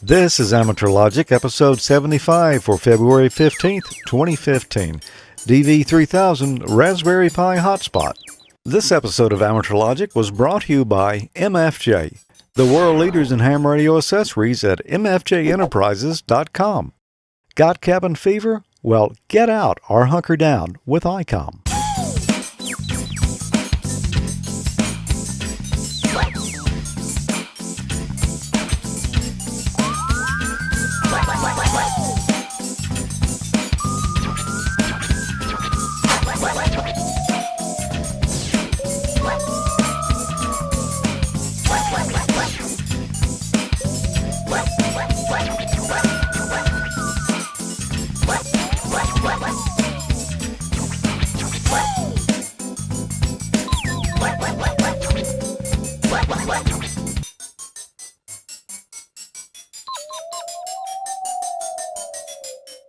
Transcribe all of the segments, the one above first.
This is Amateur Logic, episode 75 for February 15th, 2015. DV3000 Raspberry Pi Hotspot. This episode of Amateur Logic was brought to you by MFJ, the world leaders in ham radio accessories at mfjenterprises.com. Got cabin fever? Well, get out or hunker down with ICOM.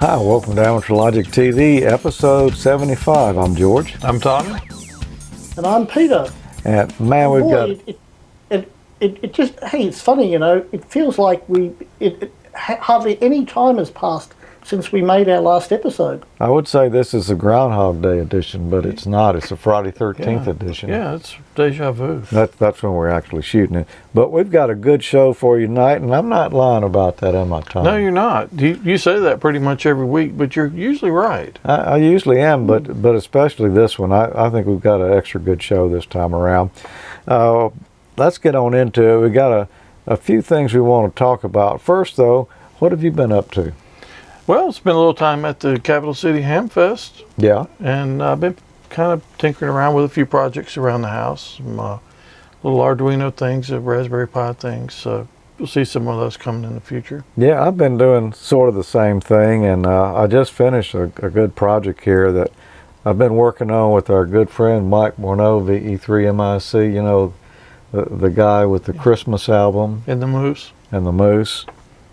Hi, welcome to AmateurLogic.TV, episode 75. I'm George. I'm Tommy. And I'm Peter. And man, we've got... It just, hey, it's funny, you know, it feels like hardly any time has passed since we made our last episode. I would say this is a Groundhog Day edition, but it's not. It's a Friday 13th edition. Yeah, it's deja vu. That's when we're actually shooting it. But we've got a good show for you tonight, and I'm not lying about that, am I, Tom? No, you're not. You say that pretty much every week, but you're usually right. I usually am, but especially this one. I think we've got an extra good show this time around. Let's get on into it. We got a few things we want to talk about. First, though, what have you been up to? Well, spent a little time at the Capital City Hamfest. Yeah. And I've been kind of tinkering around with a few projects around the house. Some little Arduino things, Raspberry Pi things. So you'll see some of those coming in the future. Yeah, I've been doing sort of the same thing, and I just finished a good project here that I've been working on with our good friend Mike Morneau, VE3MIC, you know, the guy with the Christmas album. And the Moose. And the Moose.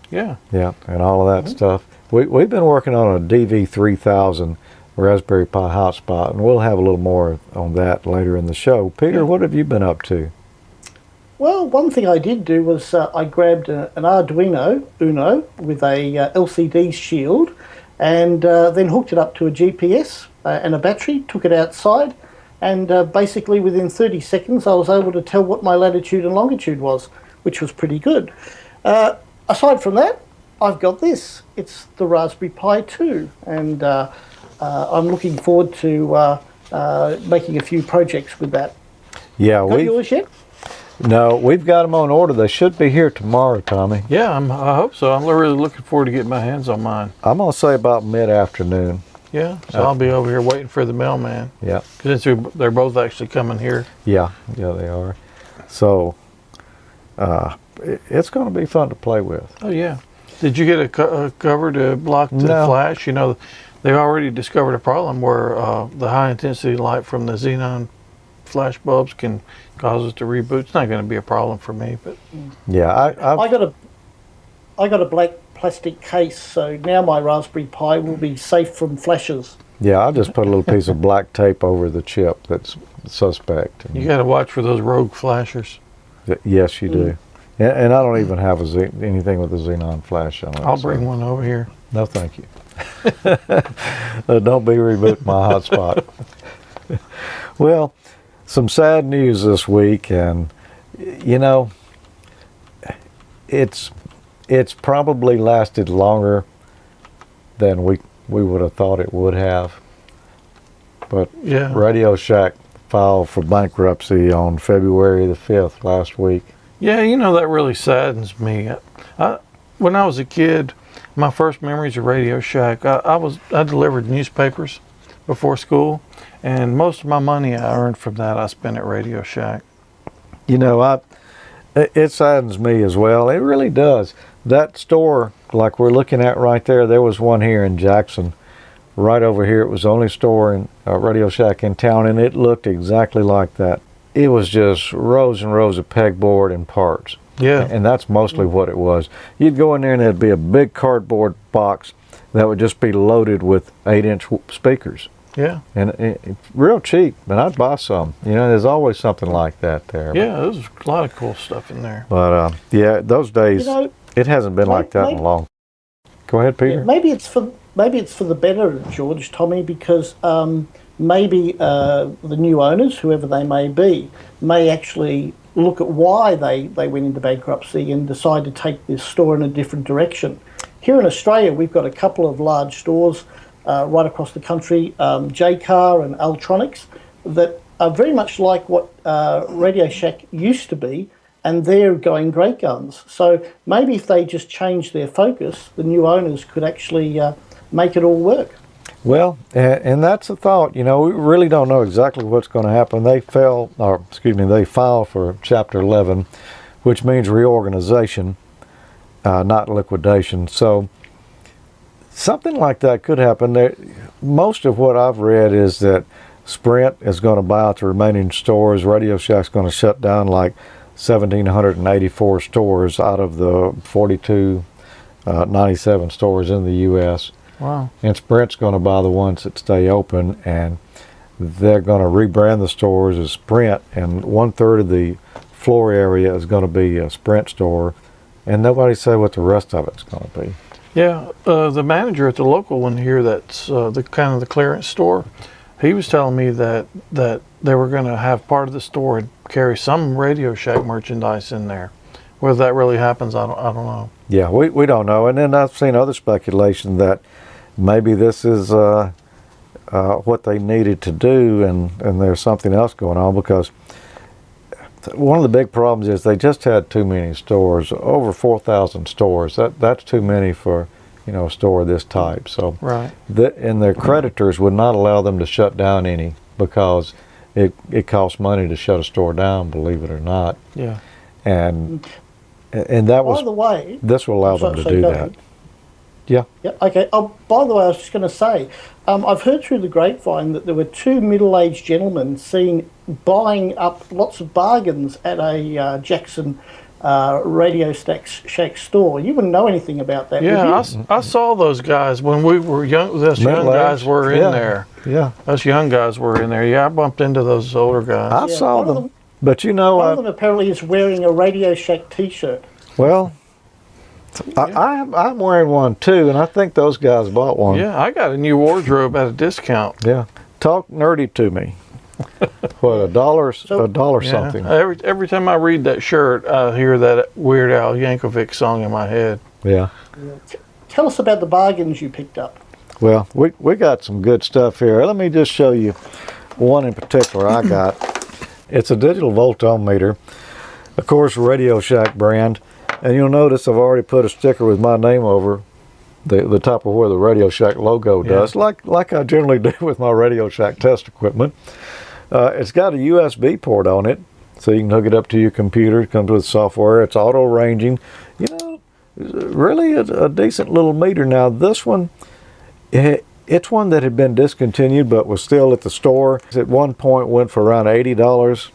Yeah. Yeah, and all of that stuff. We've been working on a DV3000 Raspberry Pi hotspot, and we'll have a little more on that later in the show. Peter, what have you been up to? Well, one thing I did do was I grabbed an Arduino Uno with a LCD shield and then hooked it up to a GPS and a battery, took it outside, and basically within 30 seconds I was able to tell what my latitude and longitude was, which was pretty good. Aside from that, I've got this. It's the Raspberry Pi 2, and I'm looking forward to making a few projects with that. Yeah, got yours yet? No, we've got them on order. They should be here tomorrow, Tommy. Yeah, I hope so. I'm really looking forward to getting my hands on mine. I'm going to say about mid-afternoon. Yeah, so I'll be over here waiting for the mailman. Yeah. Because they're both actually coming here. Yeah, they are. So it's going to be fun to play with. Oh, yeah. Did you get a cover to block the flash? You know, they already discovered a problem where the high intensity light from the xenon flash bulbs can cause us to reboot. It's not going to be a problem for me, but yeah, I got a black plastic case, so now my Raspberry Pi will be safe from flashes. Yeah, I'll just put a little piece of black tape over the chip that's suspect. You got to watch for those rogue flashers. Yes, you do. And I don't even have anything with a xenon flash on it. I'll bring one over here. No, thank you. Don't be rebooting my hotspot. Well, some sad news this week, and you know, it's probably lasted longer than we would have thought it would have. But yeah. Radio Shack filed for bankruptcy on February the 5th last week. Yeah, you know, that really saddens me. When I was a kid, my first memories of Radio Shack, I delivered newspapers before school, and most of my money I earned from that I spent at Radio Shack. You know, it saddens me as well. It really does. That store, like we're looking at right there was one here in Jackson. Right over here, it was the only store in Radio Shack in town, and it looked exactly like that. It was just rows and rows of pegboard and parts. Yeah. And that's mostly what it was. You'd go in there and there'd be a big cardboard box that would just be loaded with 8-inch speakers. Yeah. And it's real cheap, and I'd buy some. You know, there's always something like that there. Yeah, there's a lot of cool stuff in there. But yeah, those days, You know, It hasn't been like that in a long. Go ahead, Peter. Yeah, maybe it's for the better, George, Tommy, because maybe the new owners, whoever they may be, may actually look at why they went into bankruptcy and decide to take this store in a different direction. Here in Australia, we've got a couple of large stores right across the country, J-Car and Altronics, that are very much like what Radio Shack used to be, and they're going great guns. So maybe if they just change their focus, the new owners could actually make it all work. Well, and that's a thought. You know, we really don't know exactly what's going to happen. They filed for Chapter 11, which means reorganization, not liquidation. So something like that could happen. Most of what I've read is that Sprint is going to buy out the remaining stores. Radio Shack's going to shut down like 1,784 stores out of the 4,297 stores in the U.S. Wow. And Sprint's going to buy the ones that stay open, and they're going to rebrand the stores as Sprint, and 1/3 of the floor area is going to be a Sprint store, and nobody say what the rest of it's going to be. Yeah, the manager at the local one here, that's the kind of the clearance store, he was telling me that they were going to have part of the store and carry some Radio Shack merchandise in there. Whether that really happens, I don't know. Yeah, we don't know. And then I've seen other speculation that maybe this is what they needed to do, and there's something else going on, because one of the big problems is they just had too many stores, over 4,000 stores. That's too many for a store of this type. So right. And their creditors would not allow them to shut down any, because it costs money to shut a store down, believe it or not. Yeah. And that was. By the way, this will allow them to do that. Yeah. Yeah. Okay. Oh, by the way, I was just going to say, I've heard through the grapevine that there were two middle-aged gentlemen seen buying up lots of bargains at a Jackson Radio Shack store. You wouldn't know anything about that, yeah, would you? I saw those guys when we were young. Us young guys were in there. Yeah. Us young guys were in there. Yeah, I bumped into those older guys. I saw them. But one of them apparently is wearing a Radio Shack T-shirt. Well, I'm wearing one too, and I think those guys bought one. Yeah, I got a new wardrobe at a discount. Yeah, talk nerdy to me. What, $1 Yeah. something? Every time I read that shirt, I hear that Weird Al Yankovic song in my head. Yeah. Tell us about the bargains you picked up. Well, we got some good stuff here. Let me just show you one in particular I got. It's a digital voltometer, of course, Radio Shack brand. And you'll notice I've already put a sticker with my name over the top of where the Radio Shack logo does, like I generally do with my Radio Shack test equipment. It's got a USB port on it, so you can hook it up to your computer. It comes with software. It's auto ranging. Really a decent little meter. Now this one, it's one that had been discontinued but was still at the store. At one point went for around $80.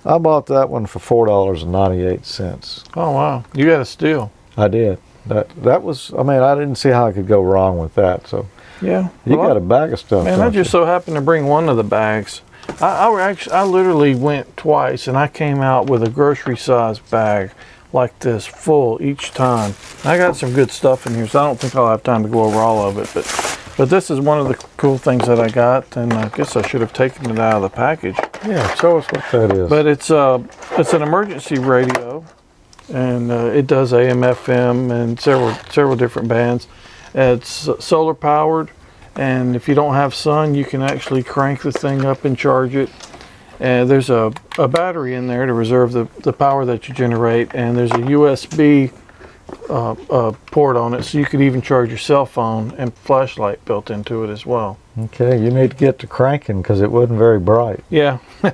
I bought that one for $4.98. Oh wow, you got a steal. I did. That was. I mean, I didn't see how I could go wrong with that. So yeah, you got a bag of stuff. Man, I just so happened to bring one of the bags. I literally went twice, and I came out with a grocery size bag like this, full each time. I got some good stuff in here, so I don't think I'll have time to go over all of it. But this is one of the cool things that I got, and I guess I should have taken it out of the package. Yeah, show us what that is. But it's an emergency radio, and it does AM, FM, and several different bands. It's solar powered, and if you don't have sun, you can actually crank the thing up and charge it. And there's a battery in there to reserve the power that you generate, and there's a USB port on it, so you could even charge your cell phone, and flashlight built into it as well. Okay, you need to get to cranking because it wasn't very bright. Yeah, I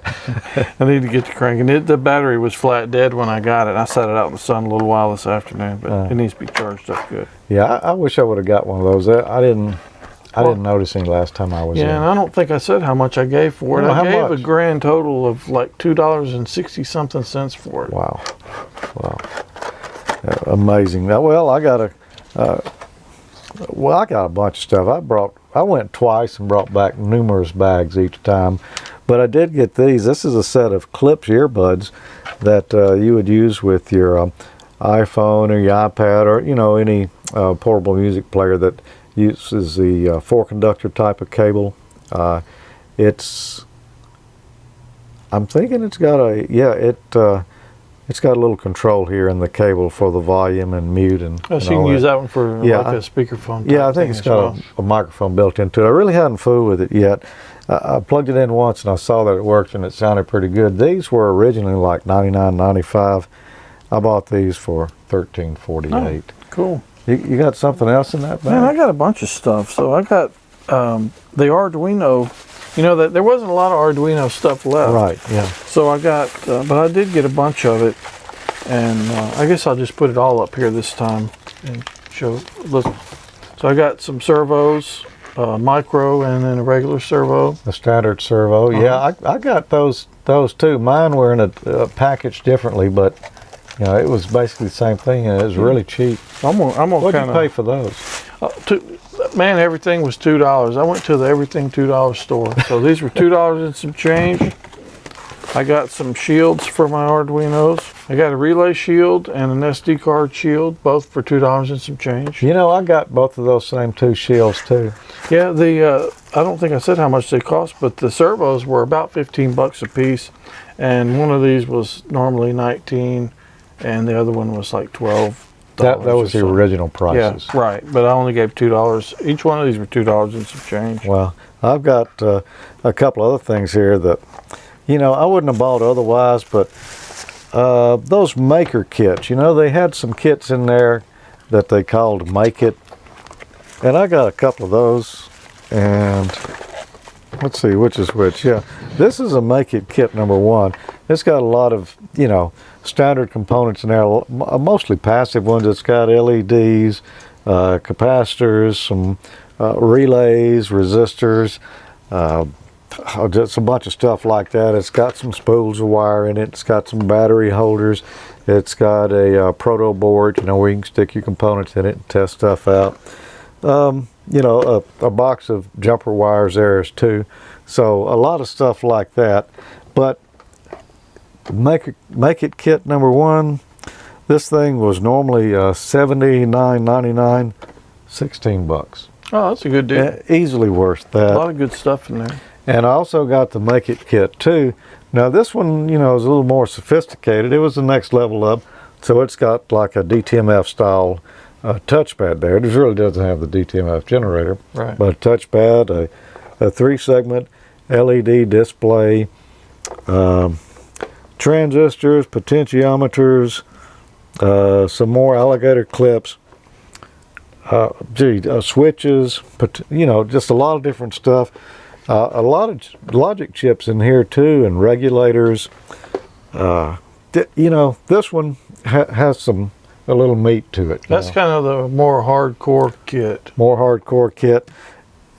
need to get to cranking. The battery was flat dead when I got it. I set it out in the sun a little while this afternoon, but it needs to be charged up good. Yeah, I wish I would have got one of those. I didn't notice any last time I was in. Yeah, and I don't think I said how much I gave for it. No, I gave much? a grand total of like $2.60-something for it. Wow. Amazing. Now, well, I got a bunch of stuff. I went twice and brought back numerous bags each time, but I did get these. This is a set of Clips earbuds that you would use with your iPhone or your iPad or, you know, any portable music player that uses the 4-conductor type of cable. I'm thinking it's got it's got a little control here in the cable for the volume and mute and Oh, so you can use that one for like a speakerphone type Yeah, I think it's got a microphone built into it. I really hadn't fooled with it yet. I plugged it in once and I saw that it worked and it sounded pretty good. These were originally like $99.95. I bought these for $13.48. Oh, cool. You got something else in that bag? Man, I got a bunch of stuff. So I got the Arduino. You know, that there wasn't a lot of Arduino stuff left. Right, yeah. So I got, but I did get a bunch of it. And I guess I'll just put it all up here this time and show. Look. So I got some servos, micro and then a regular servo. The standard servo. Yeah, I got those too. Mine were in a package differently, but you know, it was basically the same thing, and it was really cheap. I'm gonna What'd you pay for those? Man, everything was $2. I went to the Everything $2 store. So these were $2 and some change. I got some shields for my Arduinos. I got a relay shield and an SD card shield, both for $2 and some change. You know, I got both of those same two shields too. Yeah, I don't think I said how much they cost, but the servos were about 15 bucks a piece, and one of these was normally 19, and the other one was like 12. That was the original prices. Yeah, right. But I only gave $2. Each one of these were $2 and some change. Well, I've got a couple other things here that, you know, I wouldn't have bought otherwise, but those maker kits, you know, they had some kits in there that they called Make It. And I got a couple of those. And let's see which is which. Yeah, this is a Make It kit number 1. It's got a lot of, you know, standard components in there, mostly passive ones. It's got LEDs, capacitors, some relays, resistors, just a bunch of stuff like that. It's got some spools of wire in it. It's got some battery holders. It's got a proto board, you know, where you can stick your components in it and test stuff out. You know, a box of jumper wires there is too. So a lot of stuff like that. But Make It kit number 1, this thing was normally $79.99, 16 bucks. Oh, that's a good deal. Easily worth that. A lot of good stuff in there. And I also got the Make It kit too. Now this one, you know, is a little more sophisticated. It was the next level up. So it's got like a DTMF style touchpad there. It really doesn't have the DTMF generator. Right. But a touchpad, a 3-segment LED display, transistors, potentiometers, some more alligator clips, switches, you know, just a lot of different stuff. A lot of logic chips in here too, and regulators. You know, this one has a little meat to it. That's kind of the more hardcore kit. More hardcore kit.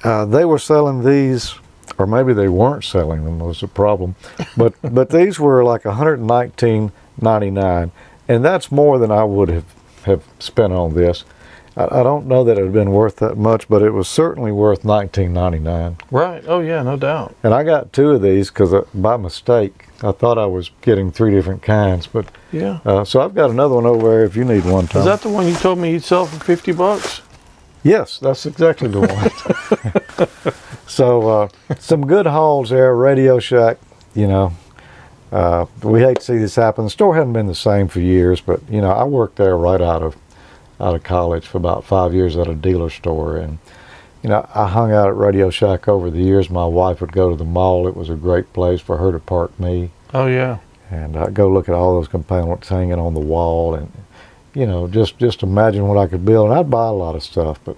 They were selling these, or maybe they weren't selling them, was the problem. But these were like $119.99, and that's more than I would have spent on this. I don't know that it had been worth that much, but it was certainly worth $19.99. Right. Oh yeah, no doubt. And I got 2 of these because by mistake I thought I was getting 3 different kinds. But yeah. So I've got another one over there if you need one, Tom. Is that the one you told me you'd sell for 50 bucks? Yes, that's exactly the one. So some good hauls there. Radio Shack, you know. We hate to see this happen. The store hadn't been the same for years, but you know, I worked there right out of college for about 5 years at a dealer store, and you know, I hung out at Radio Shack over the years. My wife would go to the mall. It was a great place for her to park me. Oh yeah. And I'd go look at all those components hanging on the wall, and you know, just imagine what I could build. And I'd buy a lot of stuff, but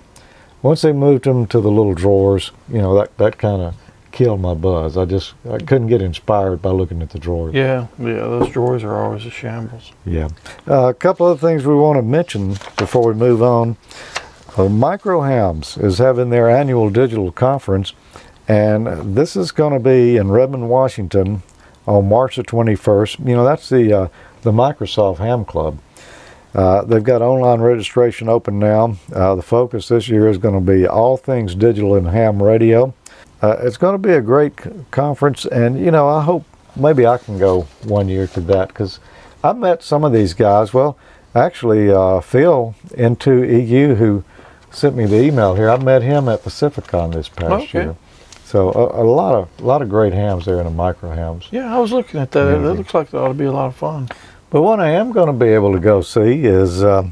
once they moved them to the little drawers, you know, that kind of killed my buzz. I couldn't get inspired by looking at the drawers. Yeah, those drawers are always a shambles. Yeah. A couple other things we want to mention before we move on. Microhams is having their annual digital conference, and this is going to be in Redmond, Washington on March the 21st. You know, that's the Microsoft Ham Club. They've got online registration open now. The focus this year is going to be all things digital and ham radio. It's going to be a great conference, and you know, I hope maybe I can go one year to that, because I met some of these guys. Well, Actually, Phil into EU, who sent me the email here, I met him at Pacificon this past year. So a lot of great hams there in the micro hams. Yeah, I was looking at that. It looks like that ought to be a lot of fun. But what I am going to be able to go see is the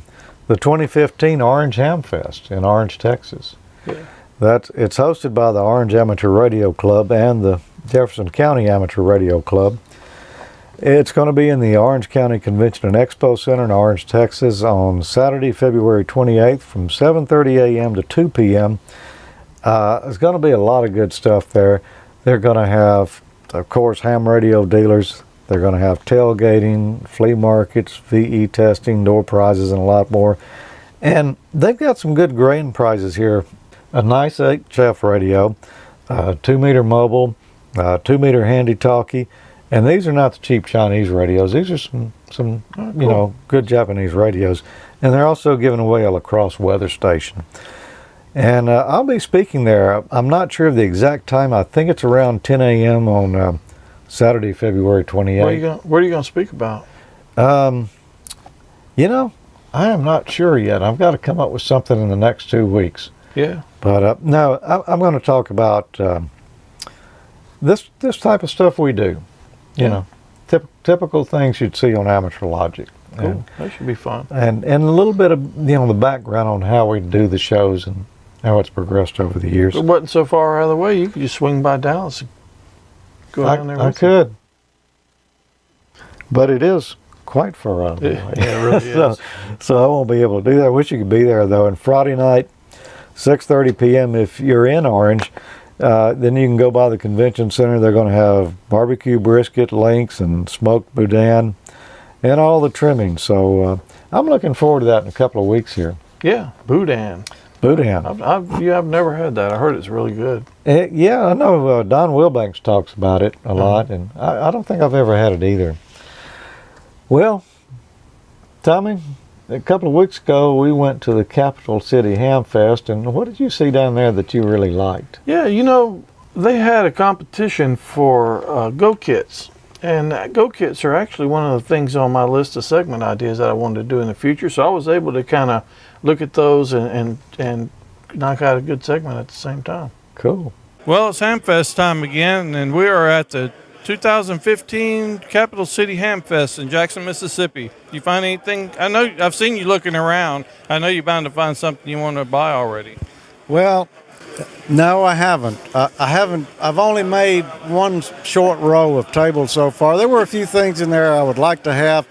2015 Orange Ham Fest in Orange, Texas. Yeah. It's hosted by the Orange Amateur Radio Club and the Jefferson County Amateur Radio Club. It's going to be in the Orange County Convention and Expo Center in Orange, Texas on Saturday, February 28th from 7:30 a.m. to 2 p.m. There's going to be a lot of good stuff there. They're going to have, of course, ham radio dealers. They're going to have tailgating, flea markets, VE testing, door prizes, and a lot more. And they've got some good grand prizes here. A nice HF radio, 2-meter mobile, 2-meter handy talkie. And these are not the cheap Chinese radios. These are some cool. you know, good Japanese radios. And they're also giving away a lacrosse weather station. And I'll be speaking there. I'm not sure of the exact time. I think it's around 10 a.m. on Saturday, February 28th. What are you going to speak about? You know, I am not sure yet. I've got to come up with something in the next 2 weeks. Yeah. But no, I'm going to talk about this type of stuff we do. You know, typical things you'd see on Amateur Logic. Cool. That should be fun. And a little bit of, you know, the background on how we do the shows and how it's progressed over the years. It wasn't so far out of the way. You could just swing by Dallas and go down there. I could. But it is quite far out of the way. Yeah, it really is. So I won't be able to do that. I wish you could be there, though. And Friday night, 6:30 p.m. if you're in Orange, then you can go by the convention center. They're going to have barbecue brisket, links, and smoked boudin, and all the trimmings. So I'm looking forward to that in a couple of weeks here. Yeah, boudin. Boudin. I've never had that. I heard it's really good. Yeah, I know Don Wilbanks talks about it a lot, and I don't think I've ever had it either. Well, Tommy, a couple of weeks ago we went to the Capital City Hamfest, and what did you see down there that you really liked? Yeah, you know, they had a competition for Go Kits. And Go Kits are actually one of the things on my list of segment ideas that I wanted to do in the future. So I was able to kind of look at those and knock out a good segment at the same time. Cool. Well, it's Hamfest time again, and we are at the 2015 Capital City Hamfest in Jackson, Mississippi. You find anything? I know I've seen you looking around. I know you're bound to find something you want to buy already. Well, no, I haven't. I've only made one short row of tables so far. There were a few things in there I would like to have,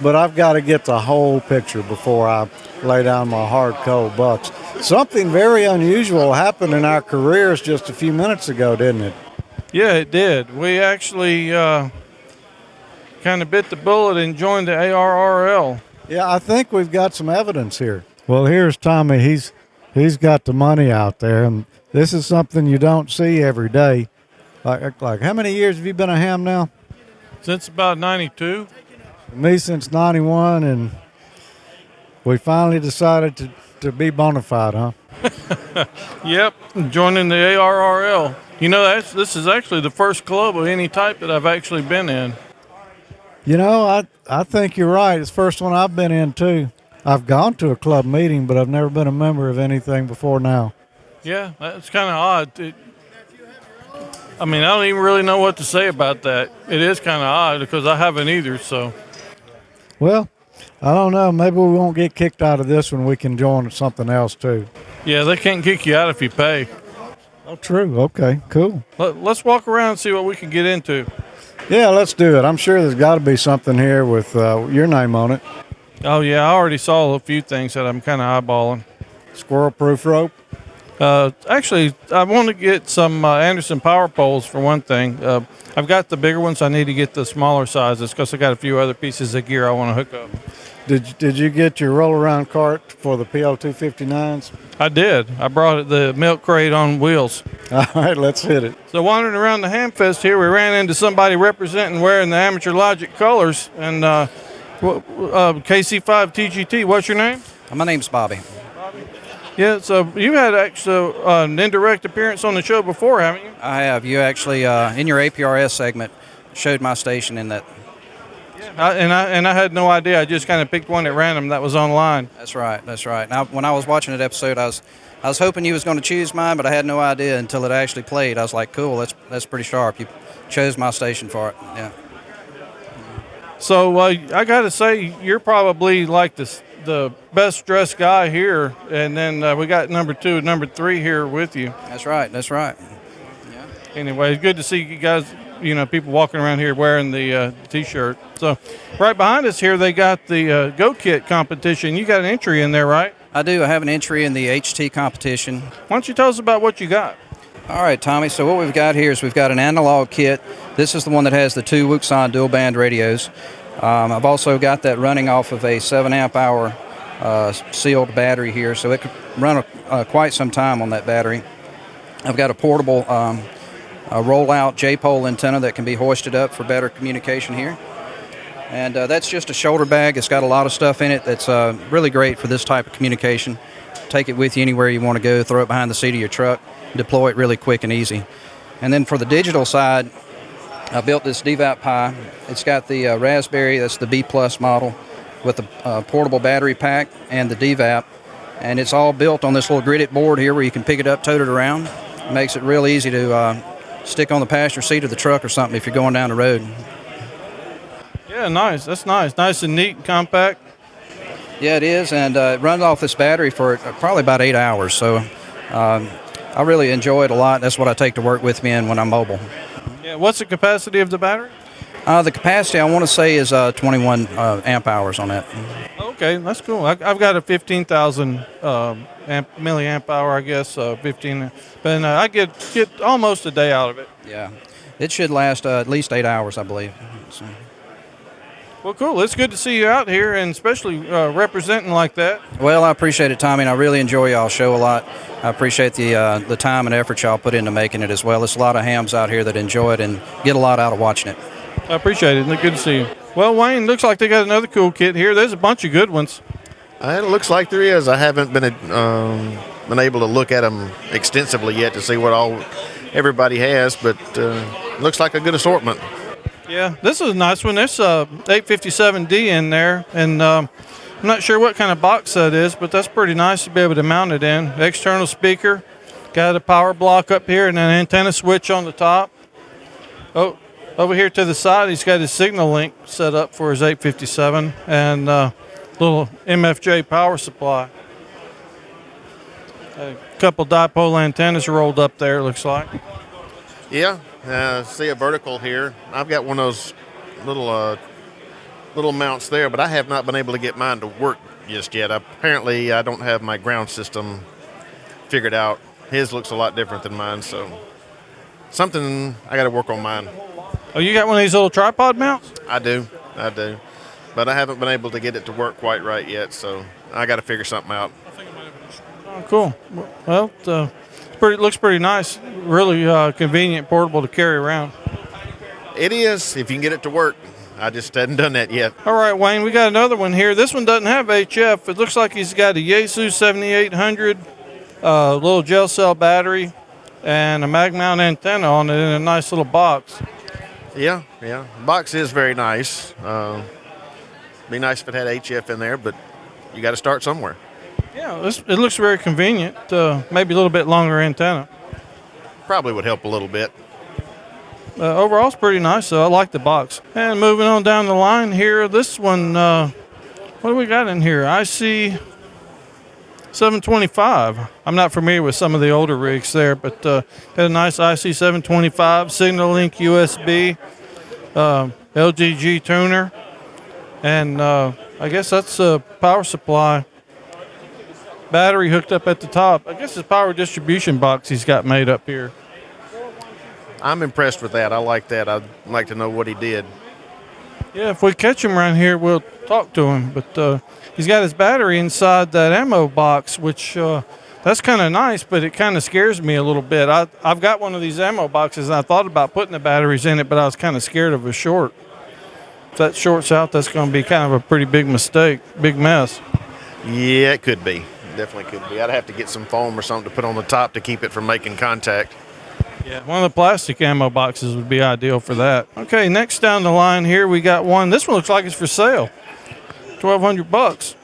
but I've got to get the whole picture before I lay down my hard cold bucks. Something very unusual happened in our careers just a few minutes ago, didn't it? Yeah, it did. We actually kind of bit the bullet and joined the ARRL. Yeah, I think we've got some evidence here. Well, here's Tommy. He's got the money out there, and this is something you don't see every day. Like how many years have you been a ham now? Since about 92. Me since 91, and we finally decided to be bona fide, huh? Yep, joining the ARRL. You know, this is actually the first club of any type that I've actually been in. You know, I think you're right. It's the first one I've been in, too. I've gone to a club meeting, but I've never been a member of anything before now. Yeah, that's kind of odd. I mean, I don't even really know what to say about that. It is kind of odd because I haven't either, so. Well, I don't know. Maybe we won't get kicked out of this one. We can join something else, too. Yeah, they can't kick you out if you pay. Oh, true. Okay, cool. Let's walk around and see what we can get into. Yeah, let's do it. I'm sure there's got to be something here with your name on it. Oh, yeah, I already saw a few things that I'm kind of eyeballing. Squirrel-proof rope? Actually, I want to get some Anderson power poles for one thing. I've got the bigger ones. I need to get the smaller sizes because I got a few other pieces of gear I want to hook up. Did you get your roll-around cart for the PL259s? I did. I brought the milk crate on wheels. All right, let's hit it. So wandering around the Hamfest here, we ran into somebody representing wearing the Amateur Logic colors. And KC5 TGT, what's your name? My name's Bobby. Yeah, so you had actually an indirect appearance on the show before, haven't you? I have. You actually, in your APRS segment, showed my station in that. And I had no idea. I just kind of picked one at random that was online. That's right. That's right. Now, when I was watching that episode, I was hoping you was going to choose mine, but I had no idea until it actually played. I was like, cool, that's pretty sharp. You chose my station for it. Yeah. So I got to say, you're probably like the best dressed guy here, and then we got number 2 and number 3 here with you. That's right. That's right. Yeah. Anyway, it's good to see you guys. People walking around here wearing the T-shirt. So, right behind us here, they got the Go Kit competition. You got an entry in there, right? I do. I have an entry in the HT competition. Why don't you tell us about what you got? All right, Tommy. So what we've got here is we've got an analog kit. This is the one that has the 2 Wuxon dual band radios. I've also got that running off of a 7 amp hour sealed battery here, so it could run quite some time on that battery. I've got a portable rollout J-pole antenna that can be hoisted up for better communication here. And that's just a shoulder bag. It's got a lot of stuff in it that's really great for this type of communication. Take it with you anywhere you want to go, throw it behind the seat of your truck, deploy it really quick and easy. And then for the digital side, I built this DV Pi. It's got the Raspberry, that's the B Plus model, with the portable battery pack and the DVAP. And it's all built on this little gridded board here where you can pick it up, tote it around. It makes it real easy to stick on the passenger seat of the truck or something if you're going down the road. Yeah, nice. That's nice. Nice and neat and compact. Yeah, it is, and it runs off this battery for probably about 8 hours. So I really enjoy it a lot. That's what I take to work with me in when I'm mobile. Yeah, what's the capacity of the battery? The capacity, I want to say, is 21 amp hours on that. Okay, that's cool. I've got a 15,000 milliamp hour, I guess, 15. But I get almost a day out of it. Yeah, it should last at least 8 hours, I believe. So. Well, cool. It's good to see you out here, and especially representing like that. Well, I appreciate it, Tommy, and I really enjoy y'all's show a lot. I appreciate the time and effort y'all put into making it as well. There's a lot of hams out here that enjoy it and get a lot out of watching it. I appreciate it. Good to see you. Well, Wayne, looks like they got another cool kit here. There's a bunch of good ones. It looks like there is. I haven't been able to look at them extensively yet to see what all everybody has, but looks like a good assortment. Yeah, this is a nice one. There's a 857D in there, and I'm not sure what kind of box that is, but that's pretty nice to be able to mount it in. External speaker, got a power block up here and an antenna switch on the top. Oh, over here to the side, he's got his signal link set up for his 857 and little MFJ power supply. A couple dipole antennas rolled up there, it looks like. Yeah, see a vertical here. I've got one of those little mounts there, but I have not been able to get mine to work just yet. Apparently, I don't have my ground system figured out. His looks a lot different than mine, so something I got to work on mine. Oh, you got one of these little tripod mounts? I do, but I haven't been able to get it to work quite right yet, so I got to figure something out. Oh, cool. Well, it looks pretty nice. Really convenient, portable to carry around. It is, if you can get it to work. I just hadn't done that yet. All right, Wayne, we got another one here. This one doesn't have HF. It looks like he's got a Yaesu 7800, little gel cell battery, and a mag mount antenna on it in a nice little box. Yeah. The box is very nice. Be nice if it had HF in there, but you got to start somewhere. Yeah, it looks very convenient. Maybe a little bit longer antenna. Probably would help a little bit. Overall, it's pretty nice, so I like the box. And moving on down the line here, this one, what do we got in here? IC 725. I'm not familiar with some of the older rigs there, but got a nice IC 725, signal link USB, LGG tuner, and I guess that's a power supply. Battery hooked up at the top. I guess it's a power distribution box he's got made up here. I'm impressed with that. I like that. I'd like to know what he did. Yeah, if we catch him around here, we'll talk to him. But he's got his battery inside that ammo box, which that's kind of nice, but it kind of scares me a little bit. I've got one of these ammo boxes, and I thought about putting the batteries in it, but I was kind of scared of a short. If that shorts out, that's going to be kind of a pretty big mistake, big mess. Yeah, it could be. Definitely could be. I'd have to get some foam or something to put on the top to keep it from making contact. Yeah, one of the plastic ammo boxes would be ideal for that. Okay, next down the line here we got one. This one looks like it's for sale. $1,200.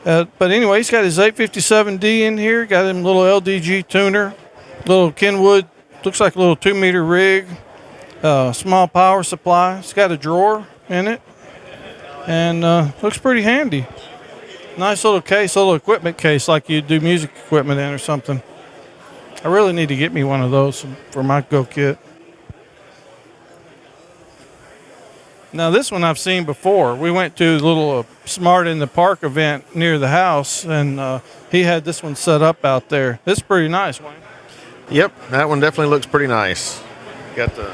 But anyway, he's got his 857D in here. Got him a little LDG tuner, little Kenwood, looks like a little 2-meter rig, small power supply. It's got a drawer in it, and looks pretty handy. Nice little case, little equipment case like you do music equipment in or something. I really need to get me one of those for my Go Kit. Now this one I've seen before. We went to a little Smart in the Park event near the house, and he had this one set up out there. It's pretty nice, Wayne. Yep, that one definitely looks pretty nice. Got the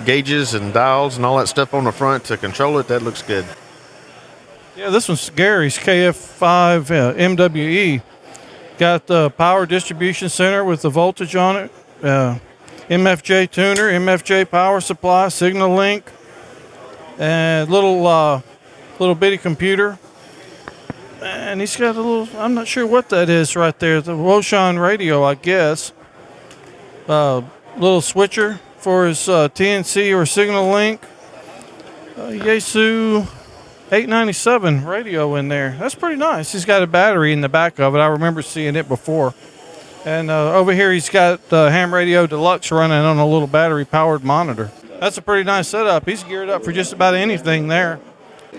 gauges and dials and all that stuff on the front to control it. That looks good. Yeah, this one's Gary's KF5 MWE. Got the power distribution center with the voltage on it. MFJ tuner, MFJ power supply, signal link, and little bitty computer. And he's got a little, I'm not sure what that is right there. The Woshan radio, I guess. Little switcher for his TNC or signal link. Yaesu 897 radio in there. That's pretty nice. He's got a battery in the back of it. I remember seeing it before. And over here he's got Ham Radio Deluxe running on a little battery-powered monitor. That's a pretty nice setup. He's geared up for just about anything there.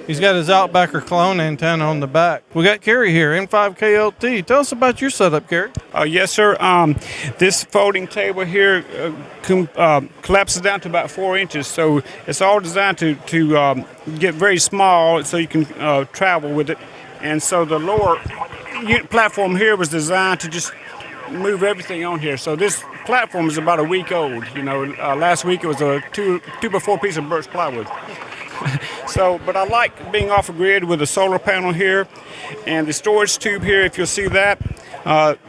He's got his Outbacker clone antenna on the back. We got Kerry here, N5KLT. Tell us about your setup, Kerry. Yes, sir. This folding table here collapses down to about 4 inches, so it's all designed to get very small so you can travel with it. And so the lower unit platform here was designed to just move everything on here. So this platform is about a week old. You know, last week it was a 2x4 piece of birch plywood. So, but I like being off a grid with a solar panel here, and the storage tube here, if you'll see that,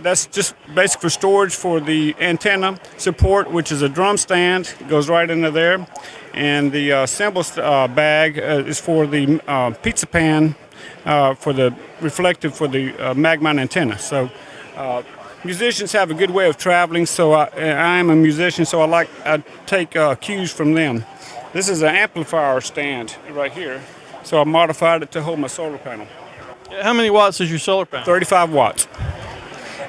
that's just basic for storage for the antenna support, which is a drum stand. It goes right into there. And the cymbal bag is for the pizza pan for the reflective for the mag mount antenna. So musicians have a good way of traveling, so I am a musician, so I take cues from them. This is an amplifier stand right here, so I modified it to hold my solar panel. How many watts is your solar panel? 35 watts.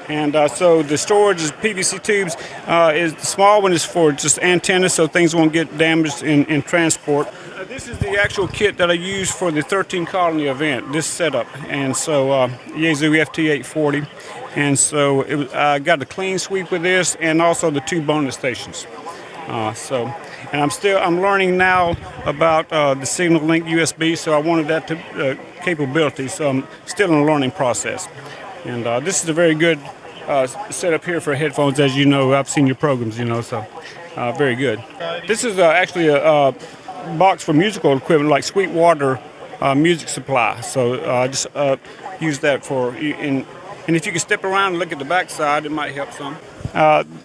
And so the storage is PVC tubes. The small one is for just antennas, so things won't get damaged in transport. This is the actual kit that I used for the 13 Colony event, this setup. And so Yaesu FT840. And so I got a clean sweep with this, and also the 2 bonus stations. And I'm learning now about the signal link USB, so I wanted that to capability. So I'm still in the learning process. And this is a very good setup here for headphones, as you know. I've seen your programs, you know, so very good. This is actually a box for musical equipment, like Sweetwater music supply. So I just use that for, and if you can step around and look at the back side, it might help some.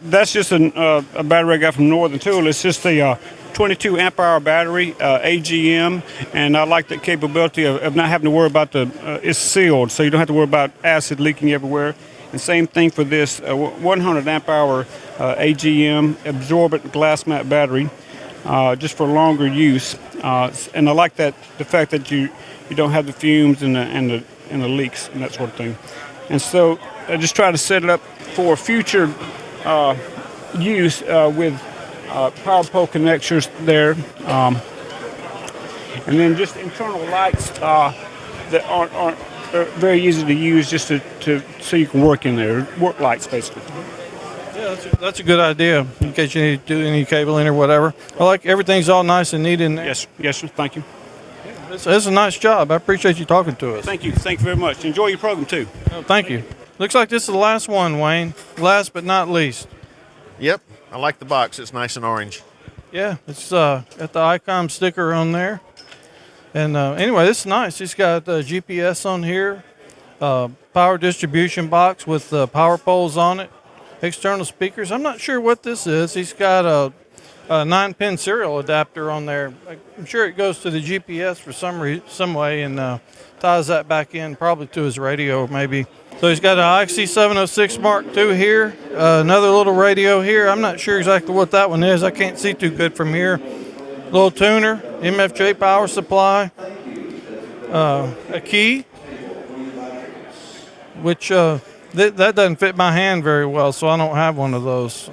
That's just a battery I got from Northern Tool. It's just a 22 amp hour battery, AGM, and I like the capability of not having to worry about it's sealed, so you don't have to worry about acid leaking everywhere. And same thing for this 100 amp hour AGM absorbent glass mat battery, just for longer use. And I like the fact that you don't have the fumes and the leaks and that sort of thing. And so I just try to set it up for future use with power pole connectors there, and then just internal lights that aren't very easy to use, just so you can work in there, work lights basically. Yeah, that's a good idea in case you need to do any cabling or whatever. I like everything's all nice and neat in there. Yes, sir. Thank you. It's a nice job. I appreciate you talking to us. Thank you very much. Enjoy your program too. Oh, thank you. Looks like this is the last one, Wayne. Last but not least. Yep, I like the box. It's nice and orange. Yeah, it's got the ICOM sticker on there. And anyway, this is nice. It's got GPS on here, power distribution box with power poles on it, external speakers. I'm not sure what this is. He's got a 9-pin serial adapter on there. I'm sure it goes to the GPS for some way and ties that back in probably to his radio maybe. So he's got an IXC706 Mark II here, another little radio here. I'm not sure exactly what that one is. I can't see too good from here. Little tuner, MFJ power supply, a key, which that doesn't fit my hand very well, so I don't have one of those.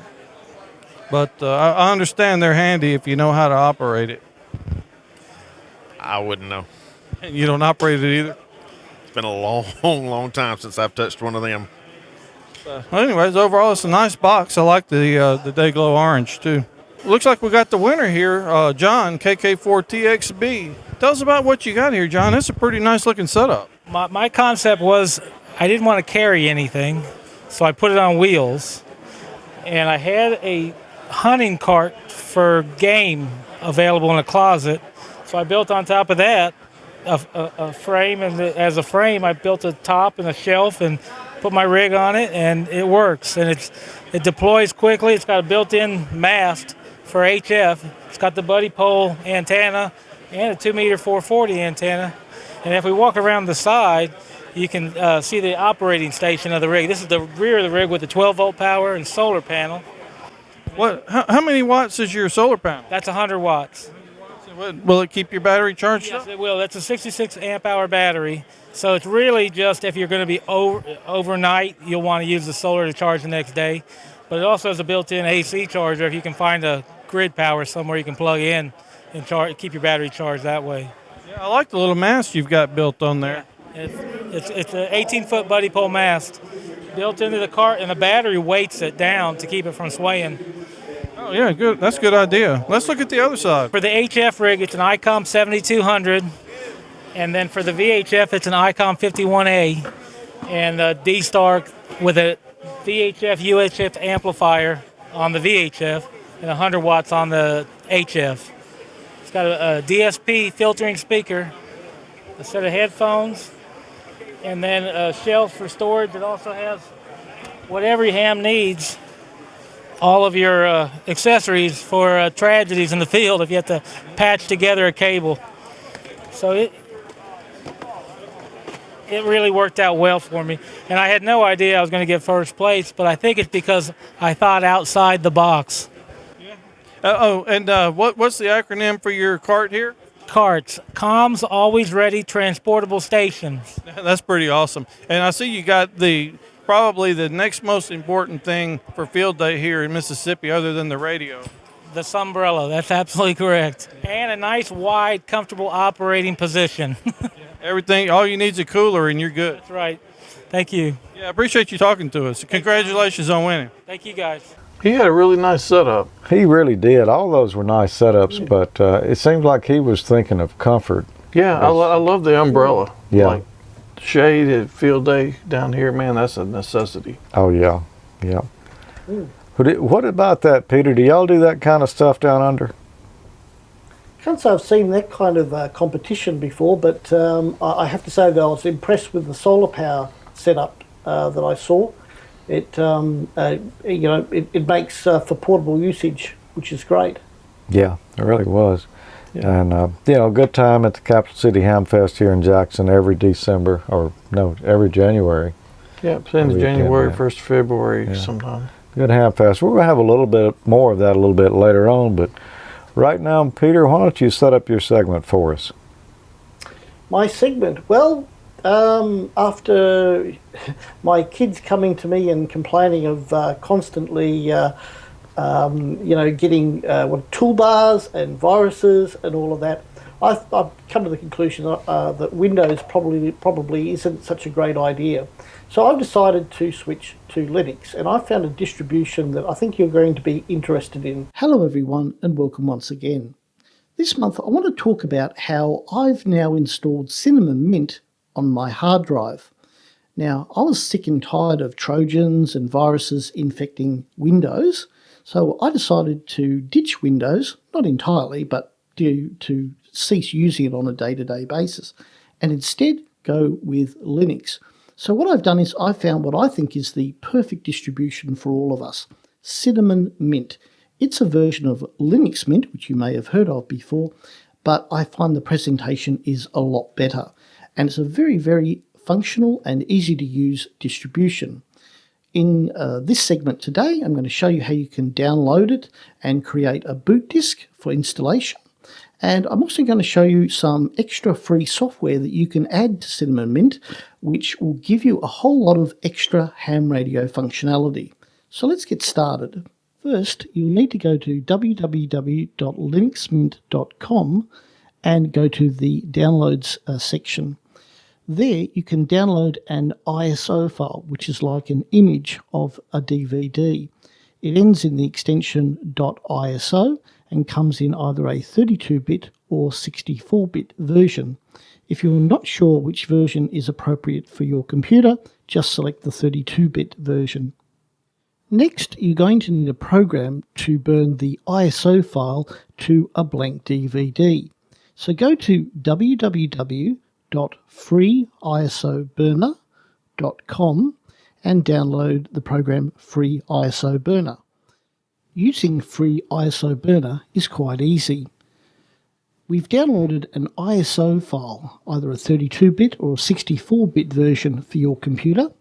But I understand they're handy if you know how to operate it. I wouldn't know. And you don't operate it either? It's been a long time since I've touched one of them. Well, anyways, overall, it's a nice box. I like the Day-Glo orange, too. Looks like we got the winner here, John, KK4TXB. Tell us about what you got here, John. It's a pretty nice-looking setup. My concept was I didn't want to carry anything, so I put it on wheels. And I had a hunting cart for game available in a closet, so I built on top of that a frame, and as a frame I built a top and a shelf and put my rig on it, and it works, and it deploys quickly. It's got a built-in mast for HF. It's got the buddy pole antenna and a 2-meter 440 antenna, and if we walk around the side you can see the operating station of the rig. This is the rear of the rig with the 12-volt power and solar panel. How many watts is your solar panel? That's 100 watts. Will it keep your battery charged Yes, up? it will. That's a 66 amp hour battery. So it's really just if you're going to be overnight, you'll want to use the solar to charge the next day. But it also has a built-in AC charger if you can find a grid power somewhere you can plug in and keep your battery charged that way. Yeah, I like the little mast you've got built on there. It's an 18-foot buddy pole mast built into the cart, and the battery weights it down to keep it from swaying. Oh, yeah, good. That's a good idea. Let's look at the other side. For the HF rig, it's an ICOM 7200, and then for the VHF, it's an ICOM 51A, and a D-Star with a VHF UHF amplifier on the VHF and 100 watts on the HF. It's got a DSP filtering speaker, a set of headphones, and then a shelf for storage. It also has what every ham needs, all of your accessories for tragedies in the field if you have to patch together a cable. So it really worked out well for me. And I had no idea I was going to get first place, but I think it's because I thought outside the box. Yeah. What's the acronym for your cart here? CARTS, Comms Always Ready Transportable Stations. That's pretty awesome. And I see you got probably the next most important thing for field day here in Mississippi other than the radio. The Sunbrella, that's absolutely correct. And a nice, wide, comfortable operating position. Everything, all you need is a cooler and you're good. That's right. Thank you. Yeah, I appreciate you talking to us. Congratulations on winning. Thank you, guys. He had a really nice setup. He really did. All those were nice setups, but it seems like he was thinking of comfort. Yeah, I love the umbrella. Yeah. Like shade at field day down here, man, that's a necessity. Oh, yeah. Yeah. What about that, Peter? Do y'all do that kind of stuff down under? Can't say I've seen that kind of competition before, but I have to say that I was impressed with the solar power setup that I saw. It it makes for portable usage, which is great. Yeah, it really was. Yeah. And good time at the Capital City Hamfest here in Jackson every December, every January. Yeah, it's end of January, 1st of February sometime. Good Hamfest. We're going to have a little bit more of that a little bit later on, but right now, Peter, why don't you set up your segment for us? My segment? Well, after my kids coming to me and complaining of constantly, getting toolbars and viruses and all of that, I've come to the conclusion that Windows probably isn't such a great idea. So I've decided to switch to Linux, and I found a distribution that I think you're going to be interested in. Hello everyone, and welcome once again. This month I want to talk about how I've now installed Cinnamon Mint on my hard drive. Now, I was sick and tired of Trojans and viruses infecting Windows, so I decided to ditch Windows, not entirely, but to cease using it on a day-to-day basis, and instead go with Linux. So what I've done is I found what I think is the perfect distribution for all of us, Cinnamon Mint. It's a version of Linux Mint, which you may have heard of before, but I find the presentation is a lot better. And it's a very, very functional and easy to use distribution. In this segment today, I'm going to show you how you can download it and create a boot disk for installation. And I'm also going to show you some extra free software that you can add to Cinnamon Mint, which will give you a whole lot of extra ham radio functionality. So let's get started. First, you'll need to go to www.linuxmint.com and go to the downloads section. There you can download an ISO file, which is like an image of a DVD. It ends in the extension .iso and comes in either a 32-bit or 64-bit version. If you're not sure which version is appropriate for your computer, just select the 32-bit version. Next, you're going to need a program to burn the ISO file to a blank DVD. So go to www.freeisoburner.com and download the program Free ISO Burner. Using Free ISO Burner is quite easy. We've downloaded an ISO file, either a 32-bit or a 64-bit version for your computer.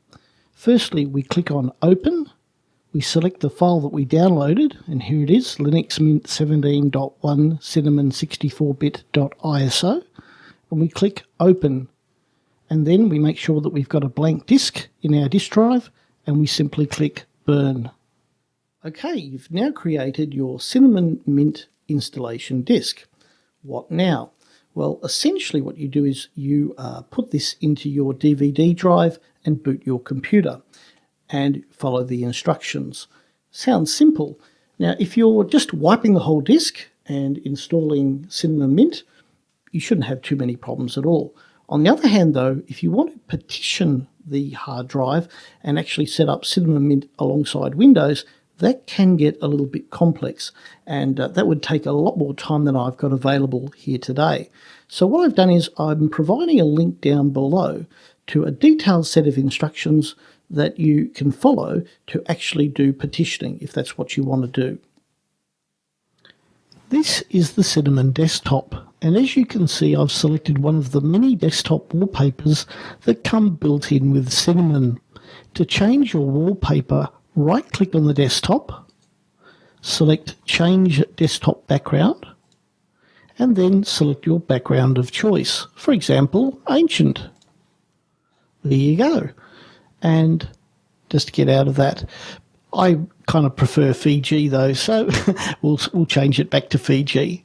Firstly, we click on Open. We select the file that we downloaded, and here it is, Linux Mint 17.1 Cinnamon 64bit.iso, and we click Open. And then we make sure that we've got a blank disk in our disk drive, and we simply click Burn. Okay, you've now created your Cinnamon Mint installation disk. What now? Well, essentially what you do is you put this into your DVD drive and boot your computer and follow the instructions. Sounds simple. Now, if you're just wiping the whole disk and installing Cinnamon Mint, you shouldn't have too many problems at all. On the other hand, though, if you want to partition the hard drive and actually set up Cinnamon Mint alongside Windows, that can get a little bit complex, and that would take a lot more time than I've got available here today. So what I've done is I'm providing a link down below to a detailed set of instructions that you can follow to actually do partitioning, if that's what you want to do. This is the Cinnamon desktop, and as you can see, I've selected one of the many desktop wallpapers that come built in with Cinnamon. To change your wallpaper, right-click on the desktop, select Change Desktop Background, and then select your background of choice. For example, Ancient. There you go. And just to get out of that, I kind of prefer Fiji though, so we'll change it back to Fiji.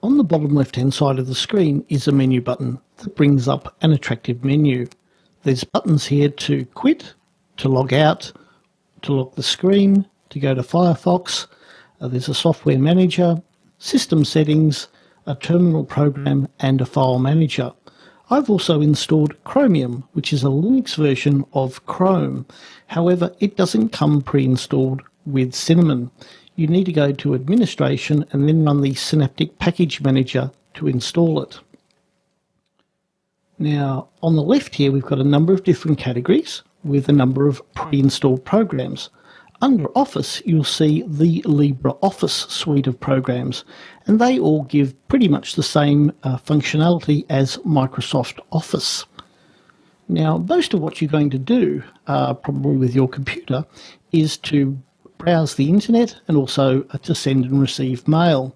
On the bottom left-hand side of the screen is a menu button that brings up an attractive menu. There's buttons here to quit, to log out, to lock the screen, to go to Firefox. There's a software manager, system settings, a terminal program, and a file manager. I've also installed Chromium, which is a Linux version of Chrome. However, it doesn't come pre-installed with Cinnamon. You need to go to Administration and then run the Synaptic Package Manager to install it. Now, on the left here, we've got a number of different categories with a number of pre-installed programs. Under Office, you'll see the LibreOffice suite of programs, and they all give pretty much the same functionality as Microsoft Office. Now, most of what you're going to do, probably with your computer, is to browse the internet and also to send and receive mail.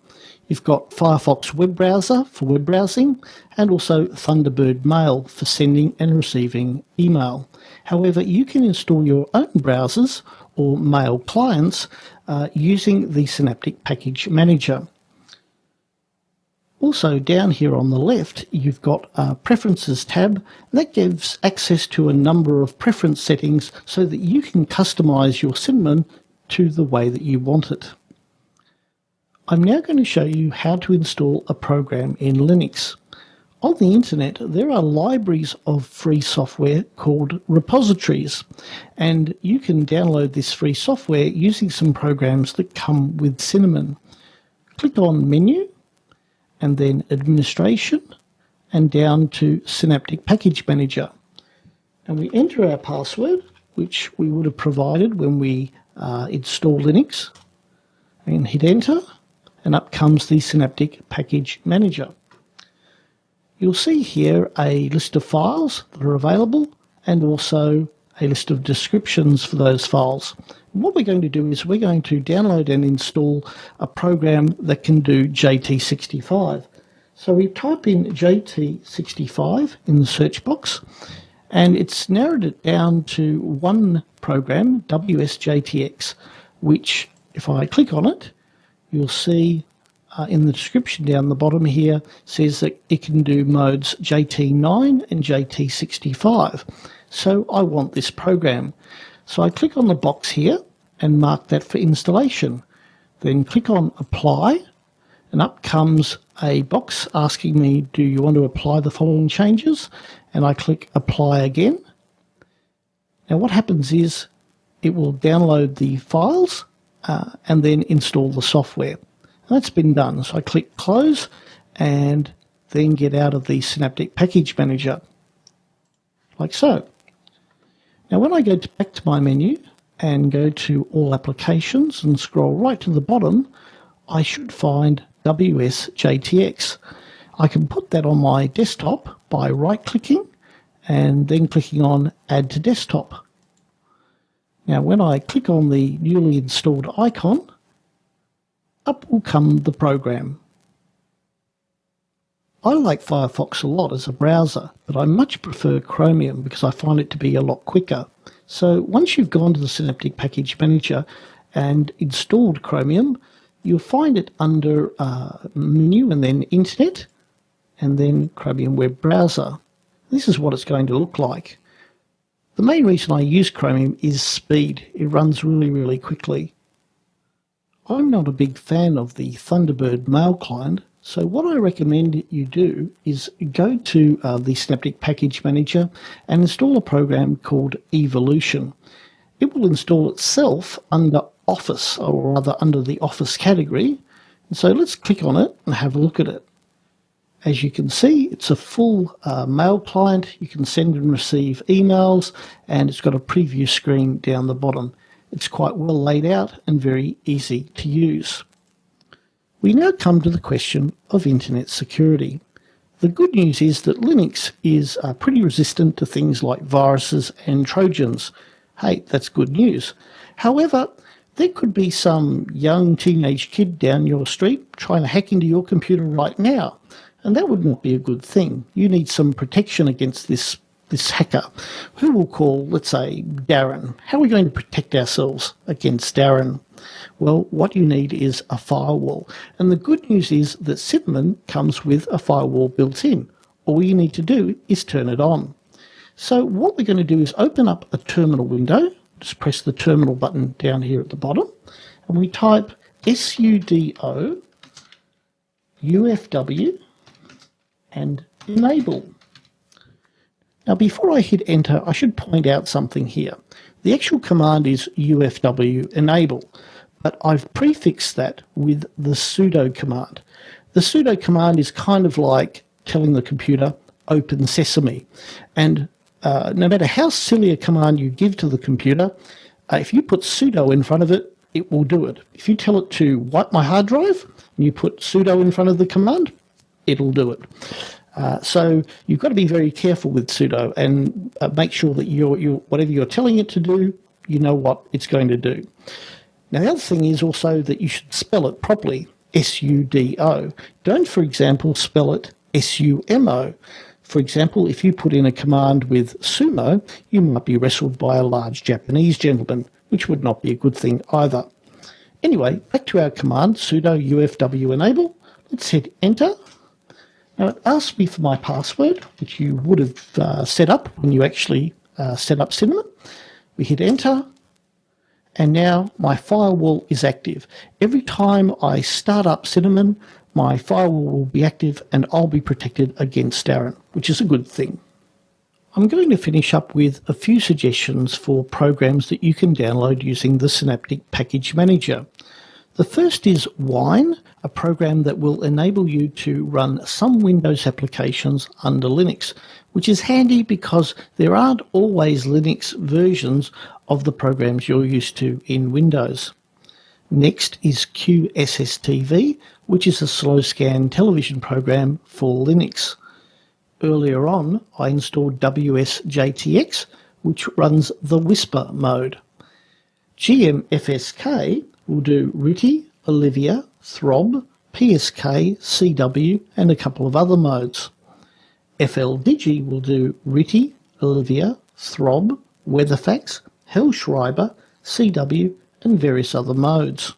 You've got Firefox web browser for web browsing and also Thunderbird Mail for sending and receiving email. However, you can install your own browsers or mail clients using the Synaptic Package Manager. Also down here on the left, you've got a Preferences tab. That gives access to a number of preference settings so that you can customize your Cinnamon to the way that you want it. I'm now going to show you how to install a program in Linux. On the internet, there are libraries of free software called repositories, and you can download this free software using some programs that come with Cinnamon. Click on Menu, and then Administration, and down to Synaptic Package Manager. And we enter our password, which we would have provided when we install Linux, and hit Enter, and up comes the Synaptic Package Manager. You'll see here a list of files that are available and also a list of descriptions for those files. What we're going to do is we're going to download and install a program that can do JT65. So we type in JT65 in the search box, and it's narrowed it down to one program, WSJTX, which if I click on it, you'll see in the description down the bottom here says that it can do modes JT9 and JT65. So I want this program. So I click on the box here and mark that for installation. Then click on Apply, and up comes a box asking me, do you want to apply the following changes? And I click Apply again. Now what happens is it will download the files and then install the software. And that's been done. So I click Close and then get out of the Synaptic Package Manager, like so. Now when I go back to my menu and go to All Applications and scroll right to the bottom, I should find WSJTX. I can put that on my desktop by right-clicking and then clicking on Add to Desktop. Now when I click on the newly installed icon, up will come the program. I like Firefox a lot as a browser, but I much prefer Chromium because I find it to be a lot quicker. So once you've gone to the Synaptic Package Manager and installed Chromium, you'll find it under Menu and then Internet and then Chromium Web Browser. This is what it's going to look like. The main reason I use Chromium is speed. It runs really, really quickly. I'm not a big fan of the Thunderbird mail client, so what I recommend you do is go to the Synaptic Package Manager and install a program called Evolution. It will install itself under Office, or rather under the Office category. And so let's click on it and have a look at it. As you can see, it's a full mail client. You can send and receive emails, and it's got a preview screen down the bottom. It's quite well laid out and very easy to use. We now come to the question of internet security. The good news is that Linux is pretty resistant to things like viruses and Trojans. Hey, that's good news. However, there could be some young teenage kid down your street trying to hack into your computer right now, and that would not be a good thing. You need some protection against this hacker, who we'll call, let's say, Darren. How are we going to protect ourselves against Darren? Well, what you need is a firewall. And the good news is that Cinnamon comes with a firewall built in. All you need to do is turn it on. So what we're going to do is open up a terminal window. Just press the terminal button down here at the bottom. And we type sudo ufw and enable. Now, before I hit enter, I should point out something here. The actual command is ufw enable, but I've prefixed that with the sudo command. The sudo command is kind of like telling the computer, open sesame. And no matter how silly a command you give to the computer, if you put sudo in front of it, it will do it. If you tell it to wipe my hard drive, and you put sudo in front of the command, it'll do it. So you've got to be very careful with sudo and make sure that whatever you're telling it to do, you know what it's going to do. Now, the other thing is also that you should spell it properly, sudo. Don't, for example, spell it sumo. For example, if you put in a command with sumo, you might be wrestled by a large Japanese gentleman, which would not be a good thing either. Anyway, back to our command, sudo ufw enable. Let's hit enter. Now, it asks me for my password, which you would have set up when you actually set up Cinnamon. We hit enter, and now my firewall is active. Every time I start up Cinnamon, my firewall will be active and I'll be protected against Darren, which is a good thing. I'm going to finish up with a few suggestions for programs that you can download using the Synaptic Package Manager. The first is Wine, a program that will enable you to run some Windows applications under Linux, which is handy because there aren't always Linux versions of the programs you're used to in Windows. Next is QSSTV, which is a slow scan television program for Linux. Earlier on, I installed WSJTX, which runs the Whisper mode. GMFSK will do RTTY, Olivia, Throb, PSK, CW, and a couple of other modes. FLDigi will do RTTY, Olivia, Throb, Weatherfax, Hellschreiber, CW, and various other modes.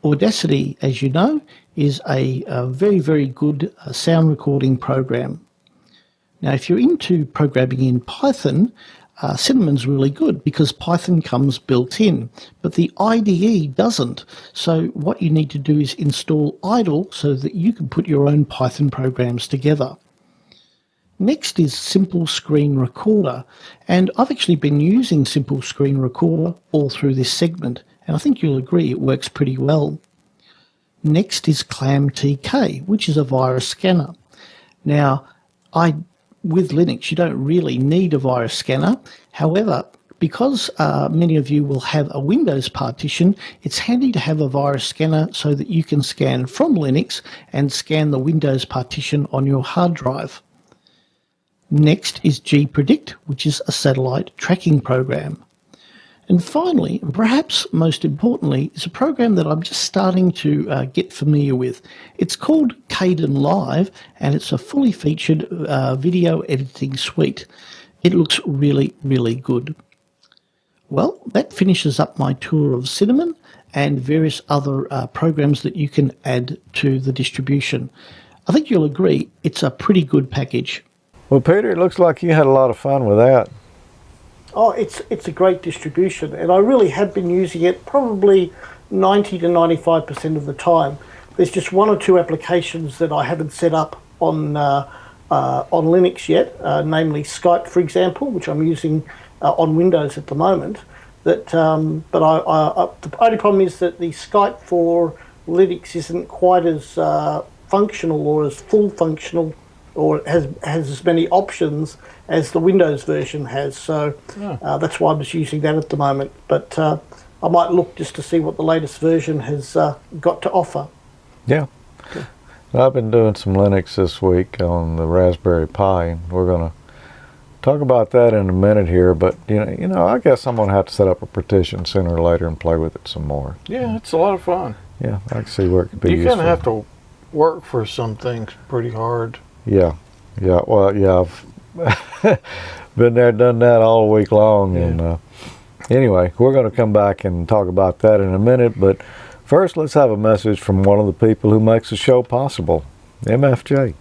Audacity, as you know, is a very, very good sound recording program. Now, if you're into programming in Python, Cinnamon's really good because Python comes built in, but the IDE doesn't. So what you need to do is install idle so that you can put your own Python programs together. Next is Simple Screen Recorder, and I've actually been using Simple Screen Recorder all through this segment, and I think you'll agree it works pretty well. Next is ClamTK, which is a virus scanner. Now, with Linux, you don't really need a virus scanner. However, because many of you will have a Windows partition, it's handy to have a virus scanner so that you can scan from Linux and scan the Windows partition on your hard drive. Next is gpredict, which is a satellite tracking program. And finally, and perhaps most importantly, is a program that I'm just starting to get familiar with. It's called Kdenlive, and it's a fully featured video editing suite. It looks really, really good. Well, that finishes up my tour of Cinnamon and various other programs that you can add to the distribution. I think you'll agree it's a pretty good package. Well, Peter, it looks like you had a lot of fun with that. Oh, it's a great distribution, and I really have been using it probably 90 to 95% of the time. There's just one or two applications that I haven't set up on Linux yet, namely Skype, for example, which I'm using on Windows at the moment. But the only problem is that the Skype for Linux isn't quite as functional or as full functional, or has as many options as the Windows version has. So that's why I'm just using that at the moment. But I might look just to see what the latest version has got to offer. Yeah. Okay. I've been doing some Linux this week on the Raspberry Pi. We're going to talk about that in a minute here, but you know, I guess I'm going to have to set up a partition sooner or later and play with it some more. Yeah, it's a lot of fun. Yeah, I can see where it could be useful. You kind of have to work for some things pretty hard. Yeah. Well, yeah, I've been there, done that all week long. Yeah. And anyway, we're going to come back and talk about that in a minute. But first, let's have a message from one of the people who makes the show possible, MFJ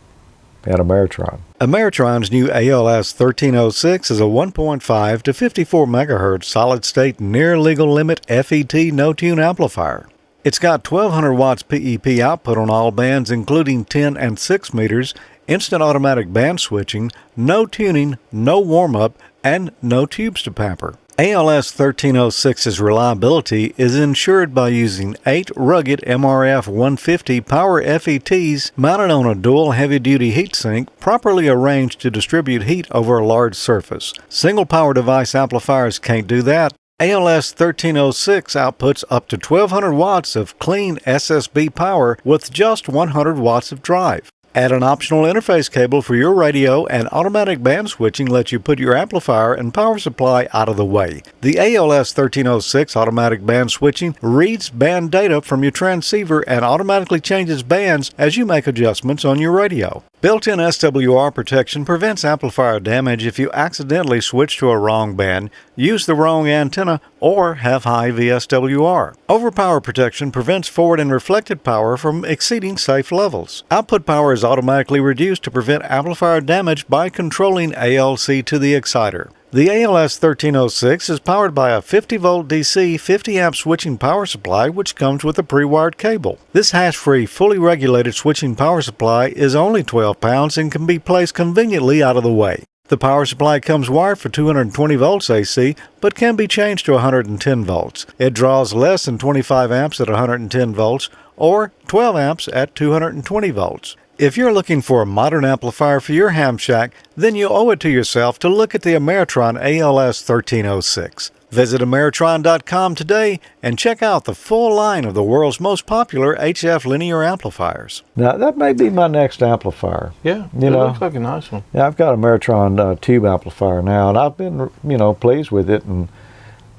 at Ameritron. Ameritron's new ALS 1306 is a 1.5 to 54 megahertz solid-state near-legal limit FET no-tune amplifier. It's got 1200 watts PEP output on all bands, including 10 and 6 meters, instant automatic band switching, no tuning, no warm-up, and no tubes to pamper. ALS 1306's reliability is ensured by using 8 rugged MRF 150 power FETs mounted on a dual heavy-duty heatsink properly arranged to distribute heat over a large surface. Single power device amplifiers can't do that. ALS 1306 outputs up to 1200 watts of clean SSB power with just 100 watts of drive. Add an optional interface cable for your radio, and automatic band switching lets you put your amplifier and power supply out of the way. The ALS 1306 automatic band switching reads band data from your transceiver and automatically changes bands as you make adjustments on your radio. Built-in SWR protection prevents amplifier damage if you accidentally switch to a wrong band, use the wrong antenna, or have high VSWR. Overpower protection prevents forward and reflected power from exceeding safe levels. Output power is automatically reduced to prevent amplifier damage by controlling ALC to the exciter. The ALS 1306 is powered by a 50-volt DC 50-amp switching power supply which comes with a pre-wired cable. This hash-free, fully regulated switching power supply is only 12 pounds and can be placed conveniently out of the way. The power supply comes wired for 220 volts AC, but can be changed to 110 volts. It draws less than 25 amps at 110 volts or 12 amps at 220 volts. If you're looking for a modern amplifier for your ham shack, then you owe it to yourself to look at the Ameritron ALS 1306. Visit Ameritron.com today and check out the full line of the world's most popular HF linear amplifiers. Now, that may be my next amplifier. Yeah, You it know, looks like a nice one. Yeah, I've got a Ameritron tube amplifier now, and I've been, pleased with it, and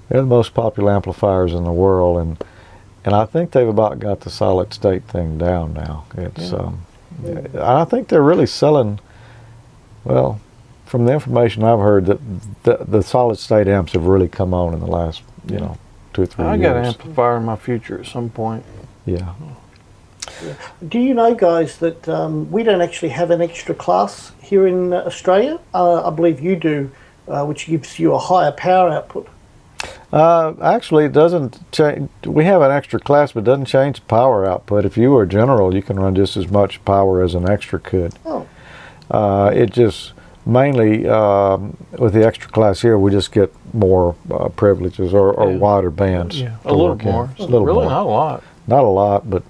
they're the most popular amplifiers in the world, and I think they've about got the solid state thing down now. It's, I think they're really selling, well, from the information I've heard, that the solid state amps have really come on in the last, 2 or 3 years. I got an amplifier in my future at some point. Yeah. Do you know, guys, that we don't actually have an extra class here in Australia? I believe you do, which gives you a higher power output. Actually, it doesn't change. We have an extra class, but it doesn't change the power output. If you were general, you can run just as much power as an extra could. Oh. It just mainly with the extra class here, we just get more privileges or wider bands. Yeah, a little more. A little really more. not a lot. Not a lot, but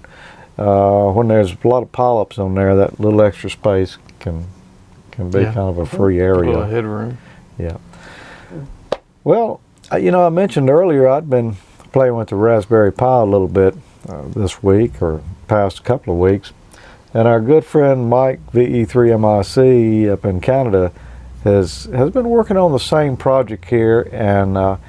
when there's a lot of pileups on there, that little extra space can be kind of a free A little area. headroom. Yeah. Well, I mentioned earlier I'd been playing with the Raspberry Pi a little bit this week or past couple of weeks, and our good friend Mike VE3MIC up in Canada has been working on the same project here, and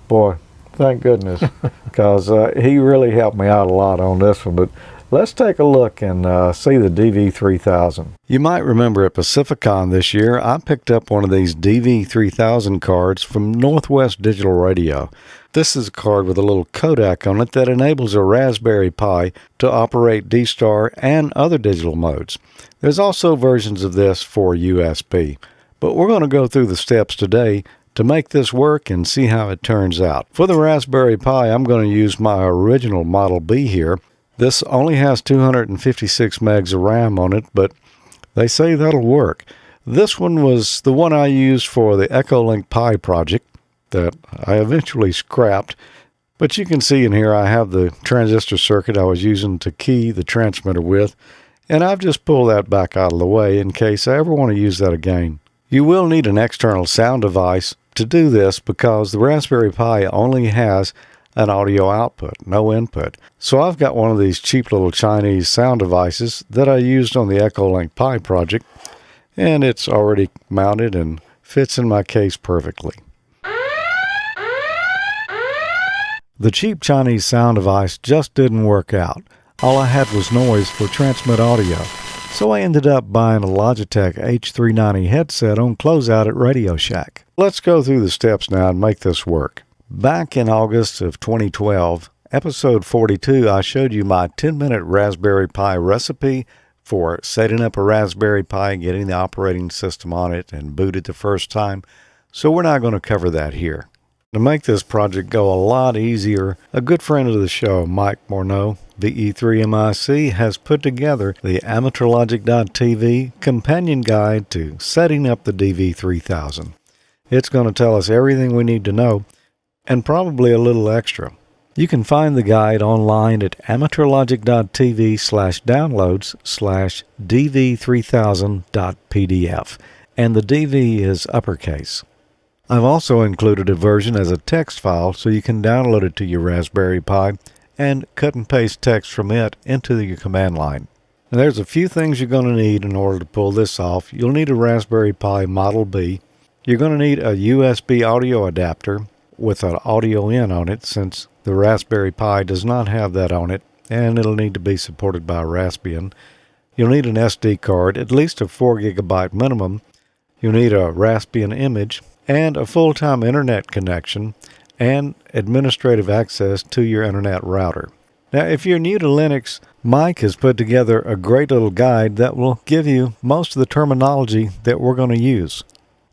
boy, thank goodness, because he really helped me out a lot on this one. But let's take a look and see the DV3000. You might remember at Pacificon this year, I picked up one of these DV3000 cards from Northwest Digital Radio. This is a card with a little codec on it that enables a Raspberry Pi to operate D-Star and other digital modes. There's also versions of this for USB, but we're going to go through the steps today to make this work and see how it turns out. For the Raspberry Pi, I'm going to use my original Model B here. This only has 256 megs of RAM on it, but they say that'll work. This one was the one I used for the Echolink Pi project that I eventually scrapped. But you can see in here I have the transistor circuit I was using to key the transmitter with, and I've just pulled that back out of the way in case I ever want to use that again. You will need an external sound device to do this because the Raspberry Pi only has an audio output, no input. So I've got one of these cheap little Chinese sound devices that I used on the Echolink Pi project, and it's already mounted and fits in my case perfectly. The cheap Chinese sound device just didn't work out. All I had was noise for transmit audio, so I ended up buying a Logitech H390 headset on closeout at Radio Shack. Let's go through the steps now and make this work. Back in August of 2012, episode 42, I showed you my 10-minute Raspberry Pi recipe for setting up a Raspberry Pi, getting the operating system on it, and boot it the first time, so we're not going to cover that here. To make this project go a lot easier, a good friend of the show, Mike Morneau, VE3MIC, has put together the AmateurLogic.TV companion guide to setting up the DV3000. It's going to tell us everything we need to know, and probably a little extra. You can find the guide online at AmateurLogic.TV/downloads/DV3000.pdf, and the DV is uppercase. I've also included a version as a text file so you can download it to your Raspberry Pi and cut and paste text from it into your command line. Now, there's a few things you're going to need in order to pull this off. You'll need a Raspberry Pi Model B. You're going to need a USB audio adapter with an audio in on it, since the Raspberry Pi does not have that on it, and it'll need to be supported by Raspbian. You'll need an SD card, at least a 4 GB minimum. You'll need a Raspbian image and a full-time internet connection and administrative access to your internet router. Now, if you're new to Linux, Mike has put together a great little guide that will give you most of the terminology that we're going to use.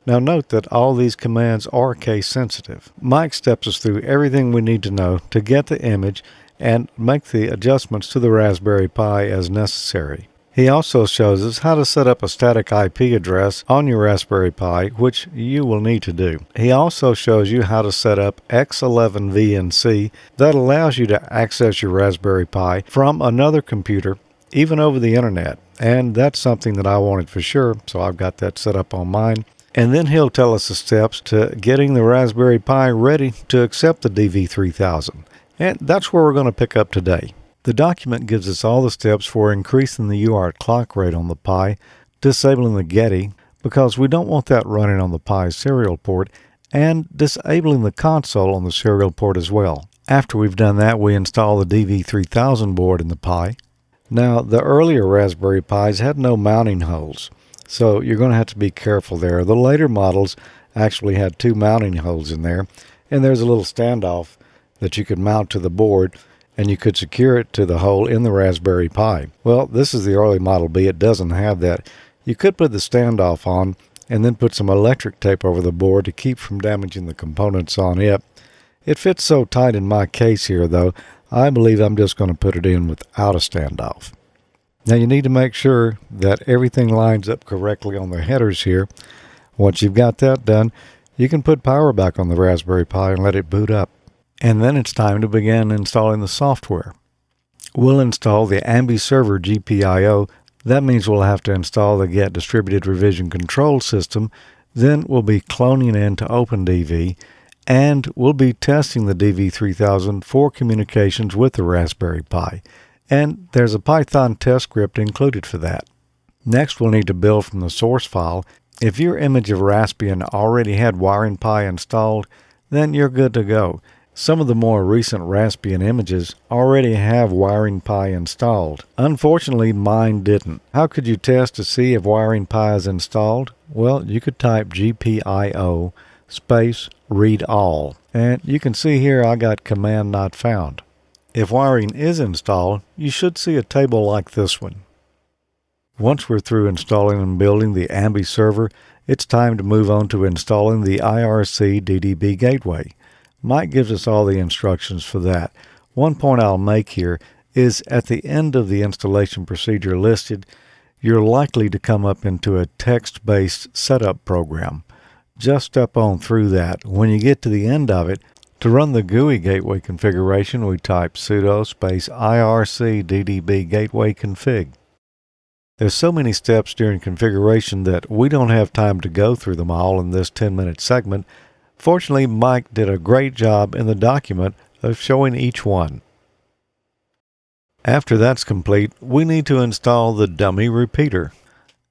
Now note that all these commands are case sensitive. Mike steps us through everything we need to know to get the image and make the adjustments to the Raspberry Pi as necessary. He also shows us how to set up a static IP address on your Raspberry Pi, which you will need to do. He also shows you how to set up X11VNC that allows you to access your Raspberry Pi from another computer even over the internet. And that's something that I wanted for sure, so I've got that set up on mine. And then he'll tell us the steps to getting the Raspberry Pi ready to accept the DV3000. And that's where we're going to pick up today. The document gives us all the steps for increasing the UART clock rate on the Pi, disabling the Getty, because we don't want that running on the Pi's serial port, and disabling the console on the serial port as well. After we've done that, we install the DV3000 board in the Pi. Now, the earlier Raspberry Pis had no mounting holes, so you're going to have to be careful there. The later models actually had 2 mounting holes in there, and there's a little standoff that you could mount to the board, and you could secure it to the hole in the Raspberry Pi. Well, this is the early Model B. It doesn't have that. You could put the standoff on and then put some electric tape over the board to keep from damaging the components on it. It fits so tight in my case here, though, I believe I'm just going to put it in without a standoff. Now you need to make sure that everything lines up correctly on the headers here. Once you've got that done, you can put power back on the Raspberry Pi and let it boot up. And then it's time to begin installing the software. We'll install the AMBI Server GPIO. That means we'll have to install the Get Distributed Revision Control System. Then we'll be cloning into OpenDV, and we'll be testing the DV3000 for communications with the Raspberry Pi. And there's a Python test script included for that. Next, we'll need to build from the source file. If your image of Raspbian already had Wiring Pi installed, then you're good to go. Some of the more recent Raspbian images already have Wiring Pi installed. Unfortunately, mine didn't. How could you test to see if Wiring Pi is installed? Well, you could type GPIO space read all, and you can see here I got command not found. If wiring is installed, you should see a table like this one. Once we're through installing and building the AMBI server, it's time to move on to installing the IRC DDB gateway. Mike gives us all the instructions for that. One point I'll make here is at the end of the installation procedure listed, you're likely to come up into a text-based setup program. Just step on through that. When you get to the end of it, to run the GUI gateway configuration, we type sudo space IRC DDB gateway config. There's so many steps during configuration that we don't have time to go through them all in this 10-minute segment. Fortunately, Mike did a great job in the document of showing each one. After that's complete, we need to install the dummy repeater.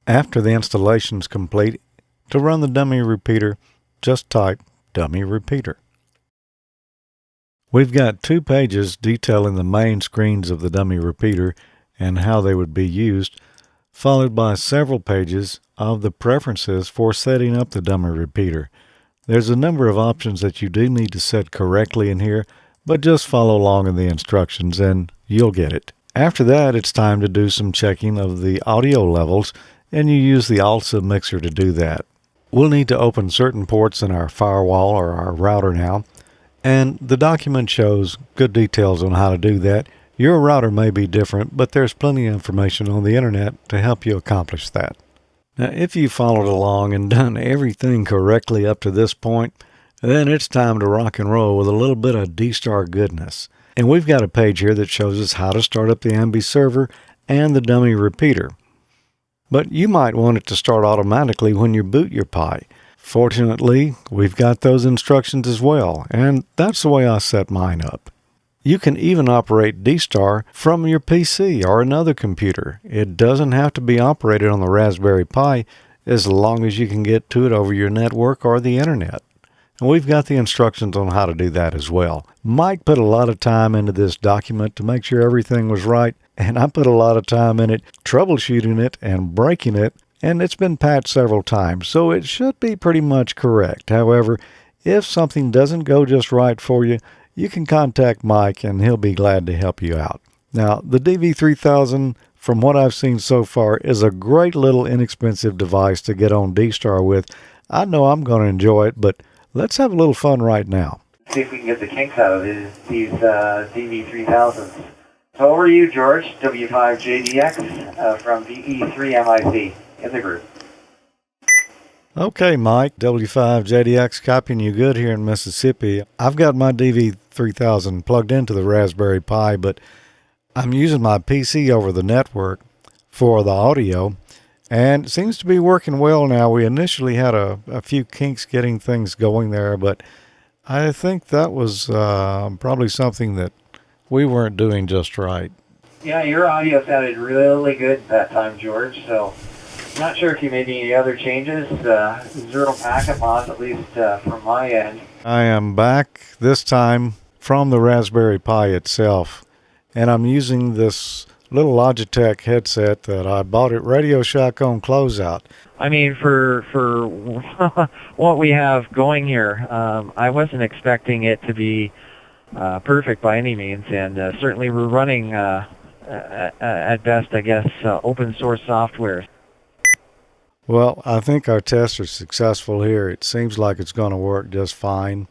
After the installation is complete, to run the dummy repeater, just type dummy repeater. We've got 2 pages detailing the main screens of the dummy repeater and how they would be used, followed by several pages of the preferences for setting up the dummy repeater. There's a number of options that you do need to set correctly in here, but just follow along in the instructions and you'll get it. After that, it's time to do some checking of the audio levels, and you use the ALTV mixer to do that. We'll need to open certain ports in our firewall or our router now, and the document shows good details on how to do that. Your router may be different, but there's plenty of information on the internet to help you accomplish that. Now, if you followed along and done everything correctly up to this point, then it's time to rock and roll with a little bit of D-Star goodness. And we've got a page here that shows us how to start up the AMBI server and the dummy repeater. But you might want it to start automatically when you boot your Pi. Fortunately, we've got those instructions as well, and that's the way I set mine up. You can even operate D-Star from your PC or another computer. It doesn't have to be operated on the Raspberry Pi as long as you can get to it over your network or the internet. And we've got the instructions on how to do that as well. Mike put a lot of time into this document to make sure everything was right, and I put a lot of time in it troubleshooting it and breaking it, and it's been patched several times, so it should be pretty much correct. However, if something doesn't go just right for you, you can contact Mike and he'll be glad to help you out. Now, the DV3000, from what I've seen so far, is a great little inexpensive device to get on D-Star with. I know I'm going to enjoy it, but let's have a little fun right now. See if we can get the kinks out of these DV3000s. So over to you, George, W5JDX from VE3MIC in the group. Okay, Mike, W5JDX copying you good here in Mississippi. I've got my DV3000 plugged into the Raspberry Pi, but I'm using my PC over the network for the audio, and it seems to be working well now. We initially had a few kinks getting things going there, but I think that was probably something that we weren't doing just right. Yeah, your audio sounded really good that time, George, so I'm not sure if you made any other changes. Zero backup on, at least from my end. I am back this time from the Raspberry Pi itself, and I'm using this little Logitech headset that I bought at Radio Shack on closeout. I mean, for what we have going here, I wasn't expecting it to be perfect by any means, and certainly we're running, at best, I guess, open source software. Well, I think our tests are successful here. It seems like it's going to work just fine.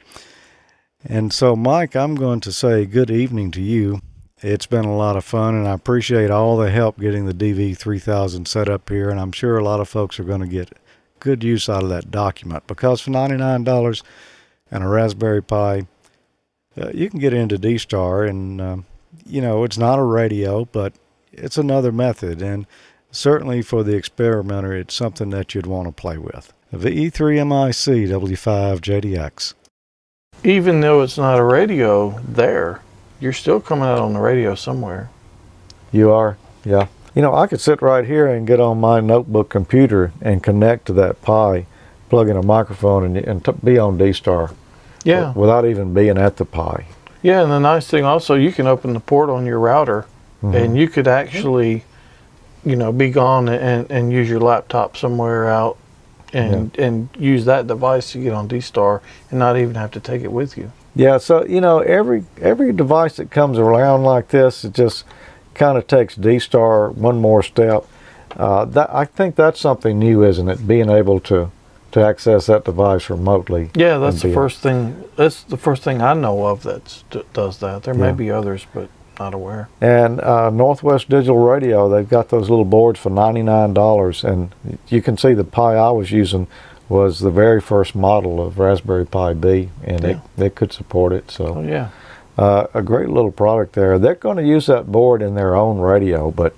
And so, Mike, I'm going to say good evening to you. It's been a lot of fun, and I appreciate all the help getting the DV3000 set up here, and I'm sure a lot of folks are going to get good use out of that document, because for $99 and a Raspberry Pi, you can get into D-Star, and, it's not a radio, but it's another method, and certainly for the experimenter, it's something that you'd want to play with. The E3MIC W5JDX. Even though it's not a radio there, you're still coming out on the radio somewhere. You are, yeah. I could sit right here and get on my notebook computer and connect to that Pi, plug in a microphone, and be on D-Star. Yeah. Without even being at the Pi. Yeah, and the nice thing also, you can open the port on your router, and you could actually, be gone and use your laptop somewhere out and use that device to get on D-Star and not even have to take it with you. Yeah, so every device that comes around like this, it just kind of takes D-Star one more step. I think that's something new, isn't it? Being able to access that device remotely. Yeah, that's the first thing. That's the first thing I know of that does that. There may be others, but not aware. And Northwest Digital Radio, they've got those little boards for $99, and you can see the Pi I was using was the very first model of Raspberry Pi B, and it could support it. So a great little product there. They're going to use that board in their own radio, but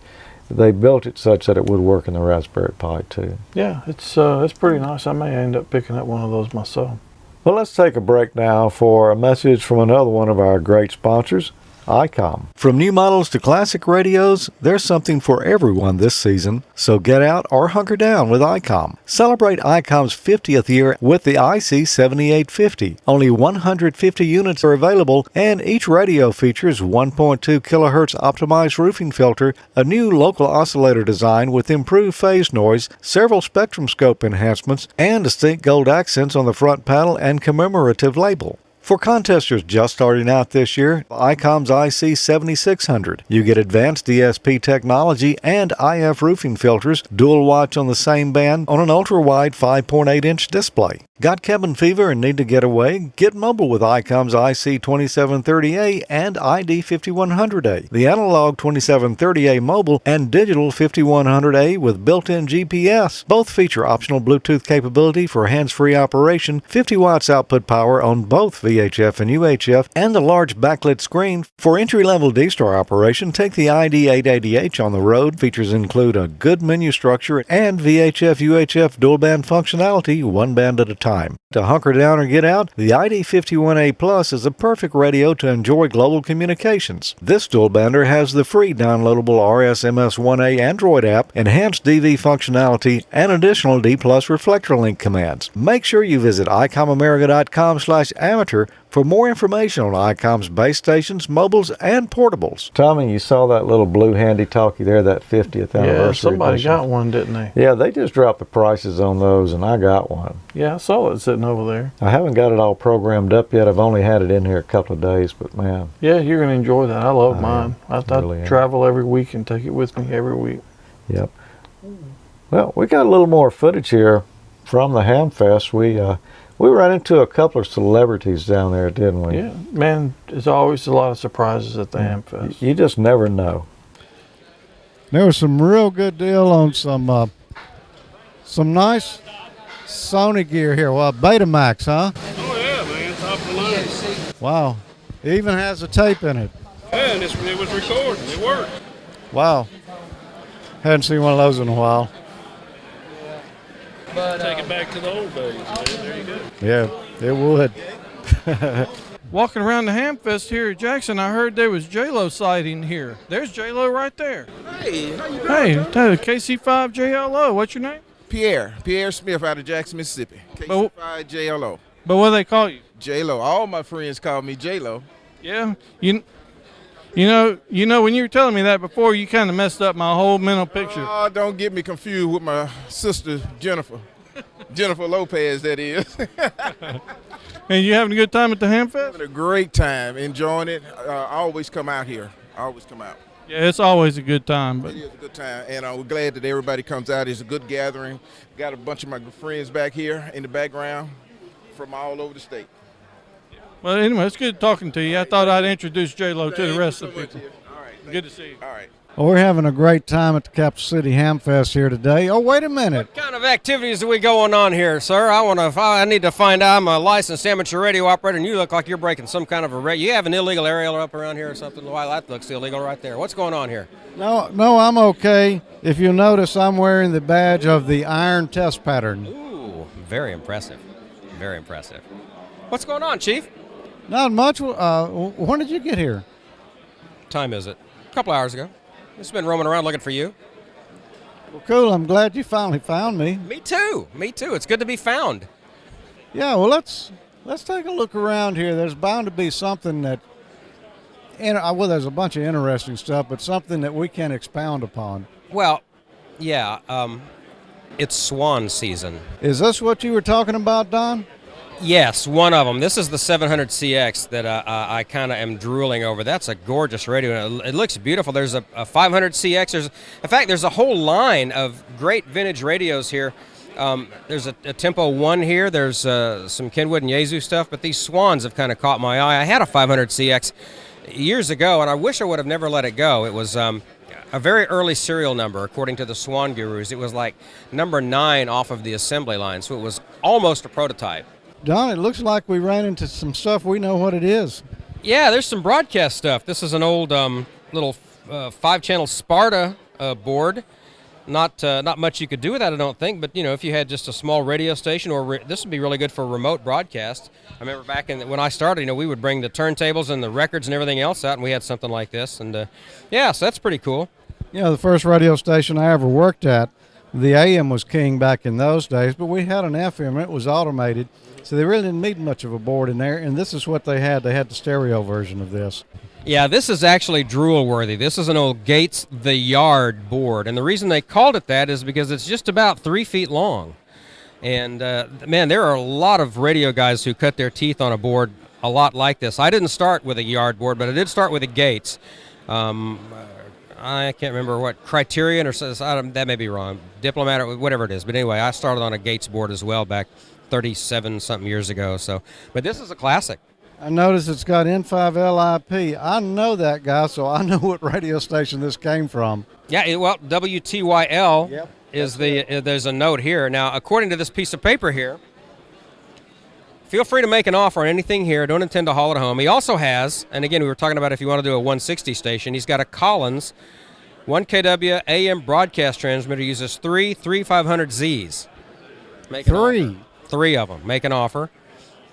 they built it such that it would work in the Raspberry Pi too. Yeah, it's pretty nice. I may end up picking up one of those myself. Well, let's take a break now for a message from another one of our great sponsors, ICOM. From new models to classic radios, there's something for everyone this season, so get out or hunker down with ICOM. Celebrate ICOM's 50th year with the IC7850. Only 150 units are available, and each radio features 1.2 kilohertz optimized roofing filter, a new local oscillator design with improved phase noise, several spectrum scope enhancements, and distinct gold accents on the front panel and commemorative label. For contesters just starting out this year, ICOM's IC7600. You get advanced DSP technology and IF roofing filters, dual watch on the same band on an ultra-wide 5.8-inch display. Got cabin fever and need to get away? Get mobile with ICOM's IC2730A and ID5100A. The analog 2730A mobile and digital 5100A with built-in GPS. Both feature optional Bluetooth capability for hands-free operation, 50 watts output power on both VHF and UHF, and a large backlit screen. For entry-level D-Star operation, take the ID880H on the road. Features include a good menu structure and VHF-UHF dual-band functionality, one band at a time. To hunker down or get out, the ID51A Plus is a perfect radio to enjoy global communications. This dual-bander has the free downloadable RSMS1A Android app, enhanced DV functionality, and additional D+ reflector link commands. Make sure you visit icomamerica.com/amateur for more information on ICOM's base stations, mobiles, and portables. Tommy, you saw that little blue handy-talkie there, that 50th anniversary Yeah, somebody edition. got one, didn't they? Yeah, they just dropped the prices on those, and I got one. Yeah, I saw it sitting over there. I haven't got it all programmed up yet. I've only had it in here a couple of days, but man. Yeah, you're going to enjoy that. I love mine. I really travel every week and take it with me every week. Yep. Well, we got a little more footage here from the Hamfest. We ran into a couple of celebrities down there, didn't we? Yeah, man, there's always a lot of surprises at the Hamfest. You just never know. There was some real good deal on some nice Sony gear here. Well, Betamax, huh? Oh yeah, man, top of the line. Wow. It even has a tape in it. And it was recording. It worked. Wow. Hadn't seen one of those in a while. Take it back to the old days, man. There you go. Yeah, it would. Walking around the Hamfest here at Jackson, I heard there was JLO sighting here. There's JLO right there. Hey, how you doing? Hey, KC5 JLO. What's your name? Pierre Smith out of Jackson, Mississippi. KC5 JLO. But what do they call you? JLO. All my friends call me JLO. Yeah. You know, when you were telling me that before, you kind of messed up my whole mental picture. Oh, don't get me confused with my sister Jennifer. Jennifer Lopez, that is. And you having a good time at the Hamfest? Having a great time, enjoying it. I always come out here. Always come out. Yeah, it's always a good time. But it is a good time, and we're glad that everybody comes out. It's a good gathering. Got a bunch of my good friends back here in the background from all over the state. Well, anyway, it's good talking to you. I thought I'd introduce JLO to the rest of the people. All right. Good to see you. All right. Well, we're having a great time at the Capital City Hamfest here today. Oh, wait a minute. What kind of activities are we going on here, sir? I need to find out. I'm a licensed amateur radio operator, and you look like you're breaking some kind of a radio. You have an illegal aerial up around here or something? Why, that looks illegal right there. What's going on here? No, I'm okay. If you'll notice, I'm wearing the badge of the iron test pattern. Ooh, very impressive. Very impressive. What's going on, Chief? Not much. When did you get here? What time is it? A couple hours ago. Just been roaming around looking for you. Well, cool. I'm glad you finally found me. Me too. Me too. It's good to be found. Yeah, well, let's take a look around here. There's bound to be something that, well, there's a bunch of interesting stuff, but something that we can expound upon. Well, yeah, it's swan season. Is this what you were talking about, Don? Yes, one of them. This is the 700CX that I kind of am drooling over. That's a gorgeous radio. It looks beautiful. There's a 500CX. In fact, there's a whole line of great vintage radios here. There's a Tempo 1 here. There's some Kenwood and Yaesu stuff, but these swans have kind of caught my eye. I had a 500CX years ago, and I wish I would have never let it go. It was a very early serial number, according to the Swan Gurus. It was like number 9 off of the assembly line, so it was almost a prototype. Don, it looks like we ran into some stuff. We know what it is. Yeah, there's some broadcast stuff. This is an old little 5-channel Sparta board. Not much you could do with that, I don't think. But if you had just a small radio station, or this would be really good for remote broadcast. I remember back when I started, we would bring the turntables and the records and everything else out, and we had something like this. And yeah, so that's pretty cool. The first radio station I ever worked at, the AM was king back in those days, but we had an FM, and it was automated. So they really didn't need much of a board in there, and this is what they had. They had the stereo version of this. Yeah, this is actually drool-worthy. This is an old Gates The Yard board, and the reason they called it that is because it's just about 3 feet long. And, man, there are a lot of radio guys who cut their teeth on a board a lot like this. I didn't start with a Yard board, but I did start with a Gates. I can't remember what Criterion or that may be wrong. Diplomat or whatever it is. But anyway, I started on a Gates board as well back 37-something years ago. But this is a classic. I noticed it's got N5LIP. I know that guy, so I know what radio station this came from. Yeah, well, WTYL is there's a note here. Now, according to this piece of paper here, feel free to make an offer on anything here. Don't intend to haul it home. He also has, and again, we were talking about if you want to do a 160 station, he's got a Collins 1 kW AM broadcast transmitter. Uses 3 3500Zs. Three of them. Make an offer.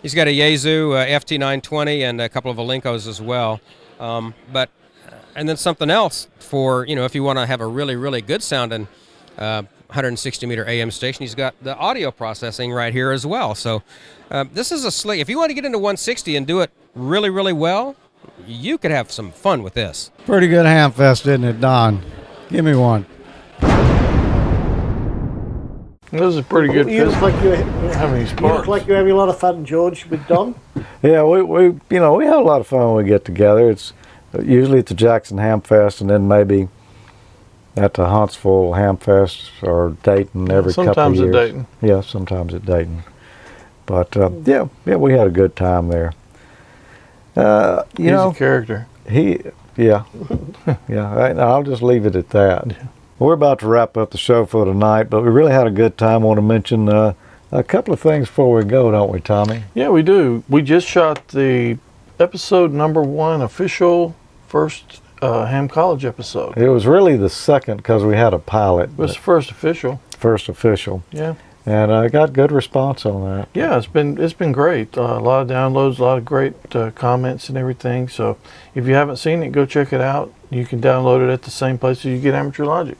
He's got a Yaesu FT920 and a couple of Alenkos as well. And then something else for, if you want to have a really, really good sounding 160 meter AM station, he's got the audio processing right here as well. So this is a slick. If you want to get into 160 and do it really, really well, you could have some fun with this. Pretty good Hamfest, isn't it, Don? Give me one. This is a pretty good. You look like you're having a lot of fun, George, with Don. Yeah, we have a lot of fun when we get together. It's usually at the Jackson Hamfest, and then maybe at the Huntsville Hamfest or Dayton every couple of years. Sometimes at Dayton. Yeah, sometimes at Dayton. But yeah, we had a good time there. He's a character. Yeah. I'll just leave it at that. We're about to wrap up the show for tonight, but we really had a good time. I want to mention a couple of things before we go, don't we, Tommy? Yeah, we do. We just shot the episode number 1 official first Ham College episode. It was really the second because we had a pilot. It was the first official. First official. Yeah. And I got good response on that. Yeah, it's been great. A lot of downloads, a lot of great comments and everything. So if you haven't seen it, go check it out. You can download it at the same place as you get Amateur Logic.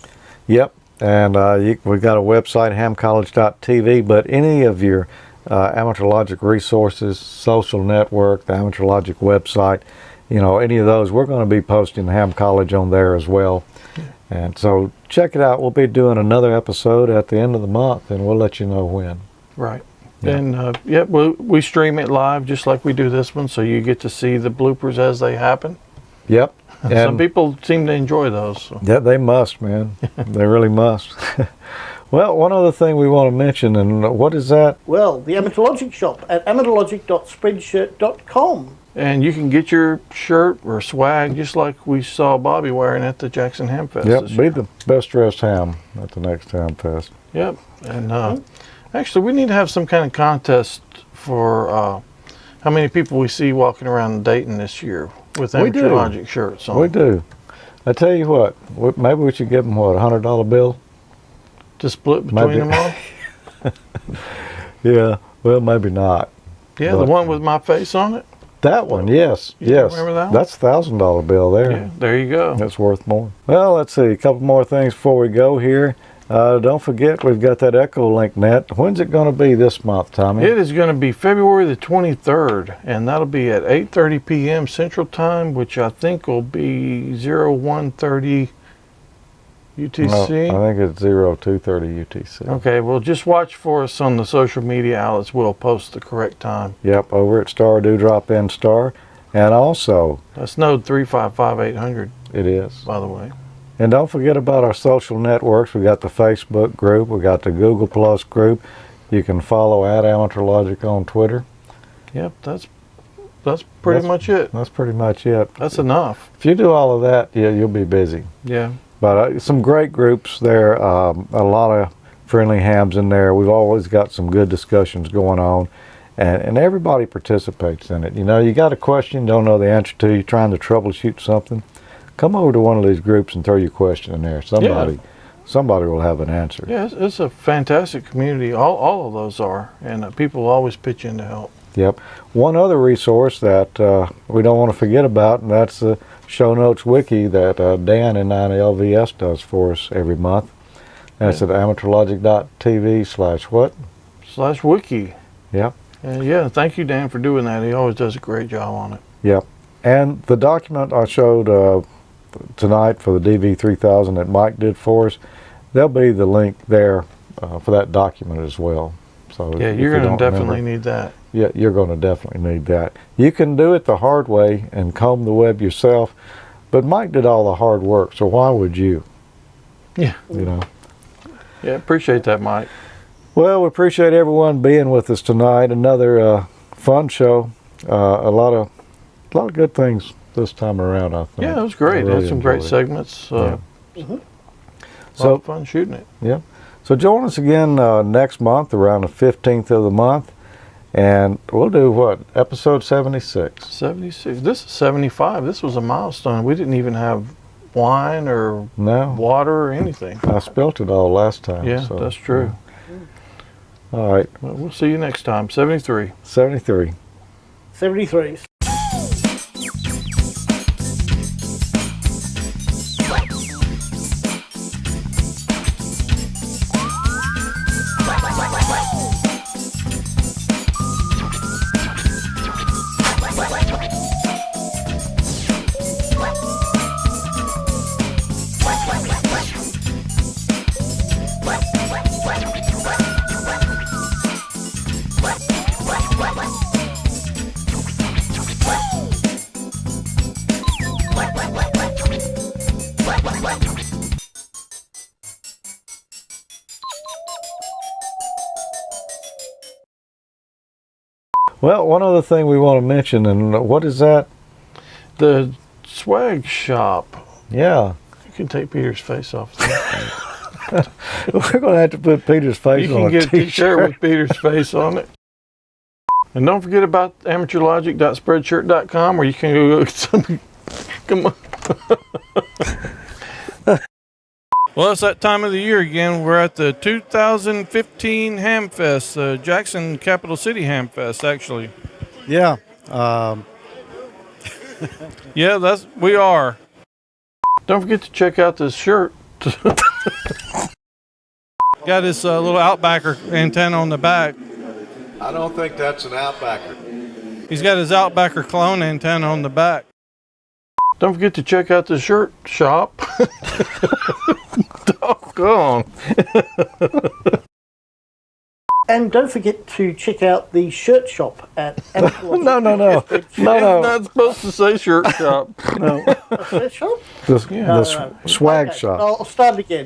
Yep. And we've got a website, AmateurLogic.TV, but any of your Amateur Logic resources, social network, the Amateur Logic website, any of those, we're going to be posting Ham College on there as well. Yeah. And so check it out. We'll be doing another episode at the end of the month, and we'll let you know when. Right. Yeah. And we stream it live just like we do this one, so you get to see the bloopers as they happen. Yep. And some people seem to enjoy those. So. Yeah, they must, man. They really must. Well, one other thing we want to mention, and what is that? Well, the AmateurLogic shop at AmateurLogic.Spreadshirt.com. And you can get your shirt or swag just like we saw Bobby wearing at the Jackson Hamfest. Yep, be the best dressed ham at the next Hamfest. Yep. And actually, we need to have some kind of contest for how many people we see walking around Dayton this year with Amateur Logic shirts on. We do. I tell you what, maybe we should give them, what, a $100 bill? To split between them all? Yeah, well, maybe not. Yeah, the one with my face on it? That one, yes, yes. Remember that one? That's a $1,000 bill there. Yeah, there you go. That's worth more. Well, let's see, a couple more things before we go here. Don't forget, we've got that Echolink net. When's it going to be this month, Tommy? It is going to be February the 23rd, and that'll be at 8:30 p.m. Central Time, which I think will be 0130 UTC. No, I think it's 0230 UTC. Okay, well, just watch for us on the social media outlets. We'll post the correct time. Yep, over at Star Dewdrop in Star. And also, that's node 355-800. It is. By the way. And don't forget about our social networks. We got the Facebook group. We got the Google Plus group. You can follow at AmateurLogic on Twitter. Yep, that's pretty much it. That's pretty much it. That's enough. If you do all of that, yeah, you'll be busy. Yeah. But some great groups there. A lot of friendly hams in there. We've always got some good discussions going on. And everybody participates in it. You got a question, don't know the answer to, you're trying to troubleshoot something. Come over to one of these groups and throw your question in there. Somebody will have an answer. Yeah, it's a fantastic community. All of those are, and people always pitch in to help. Yep. One other resource that we don't want to forget about, and that's the show notes wiki that Dan in 9LVS does for us every month. That's at AmateurLogic.TV /what? /wiki. Yep. Yeah, thank you, Dan, for doing that. He always does a great job on it. Yep. And the document I showed tonight for the DV3000 that Mike did for us, there'll be the link there for that document as well. So yeah, you're going to definitely need that. Yeah, you're going to definitely need that. You can do it the hard way and comb the web yourself, but Mike did all the hard work, so why would you? Yeah. Yeah, appreciate that, Mike. Well, we appreciate everyone being with us tonight. Another fun show. A lot of good things this time around, I think. Yeah, it was great. Really had some great segments. Yeah. So fun shooting it. Yeah. So join us again next month around the 15th of the month. And we'll do what? Episode 76. 76. This is 75. This was a milestone. We didn't even have wine or water or anything. I spilt it all last time. Yeah, so, that's true. All right. Well, we'll see you next time. 73. 73. 73. Well, one other thing we want to mention, and what is that? The swag shop. Yeah. You can take Peter's face off there. We're going to have to put Peter's face on a t-shirt. You can get a t-shirt with Peter's face on it. And don't forget about AmateurLogic.Spreadshirt.com, where you can Come on. Well, it's that time of the year again. We're at the 2015 Hamfest, Jackson Capital City Hamfest, actually. Yeah. Yeah, we are. Don't forget to check out this shirt. Got this little Outbacker antenna on the back. I don't think that's an Outbacker. He's got his Outbacker clone antenna on the back. Don't forget to check out the shirt shop. Doggone. And don't forget to check out the shirt shop at AmateurLogic. No. You're not supposed to say shirt shop. No. Shirt shop? The swag shop. I'll start again.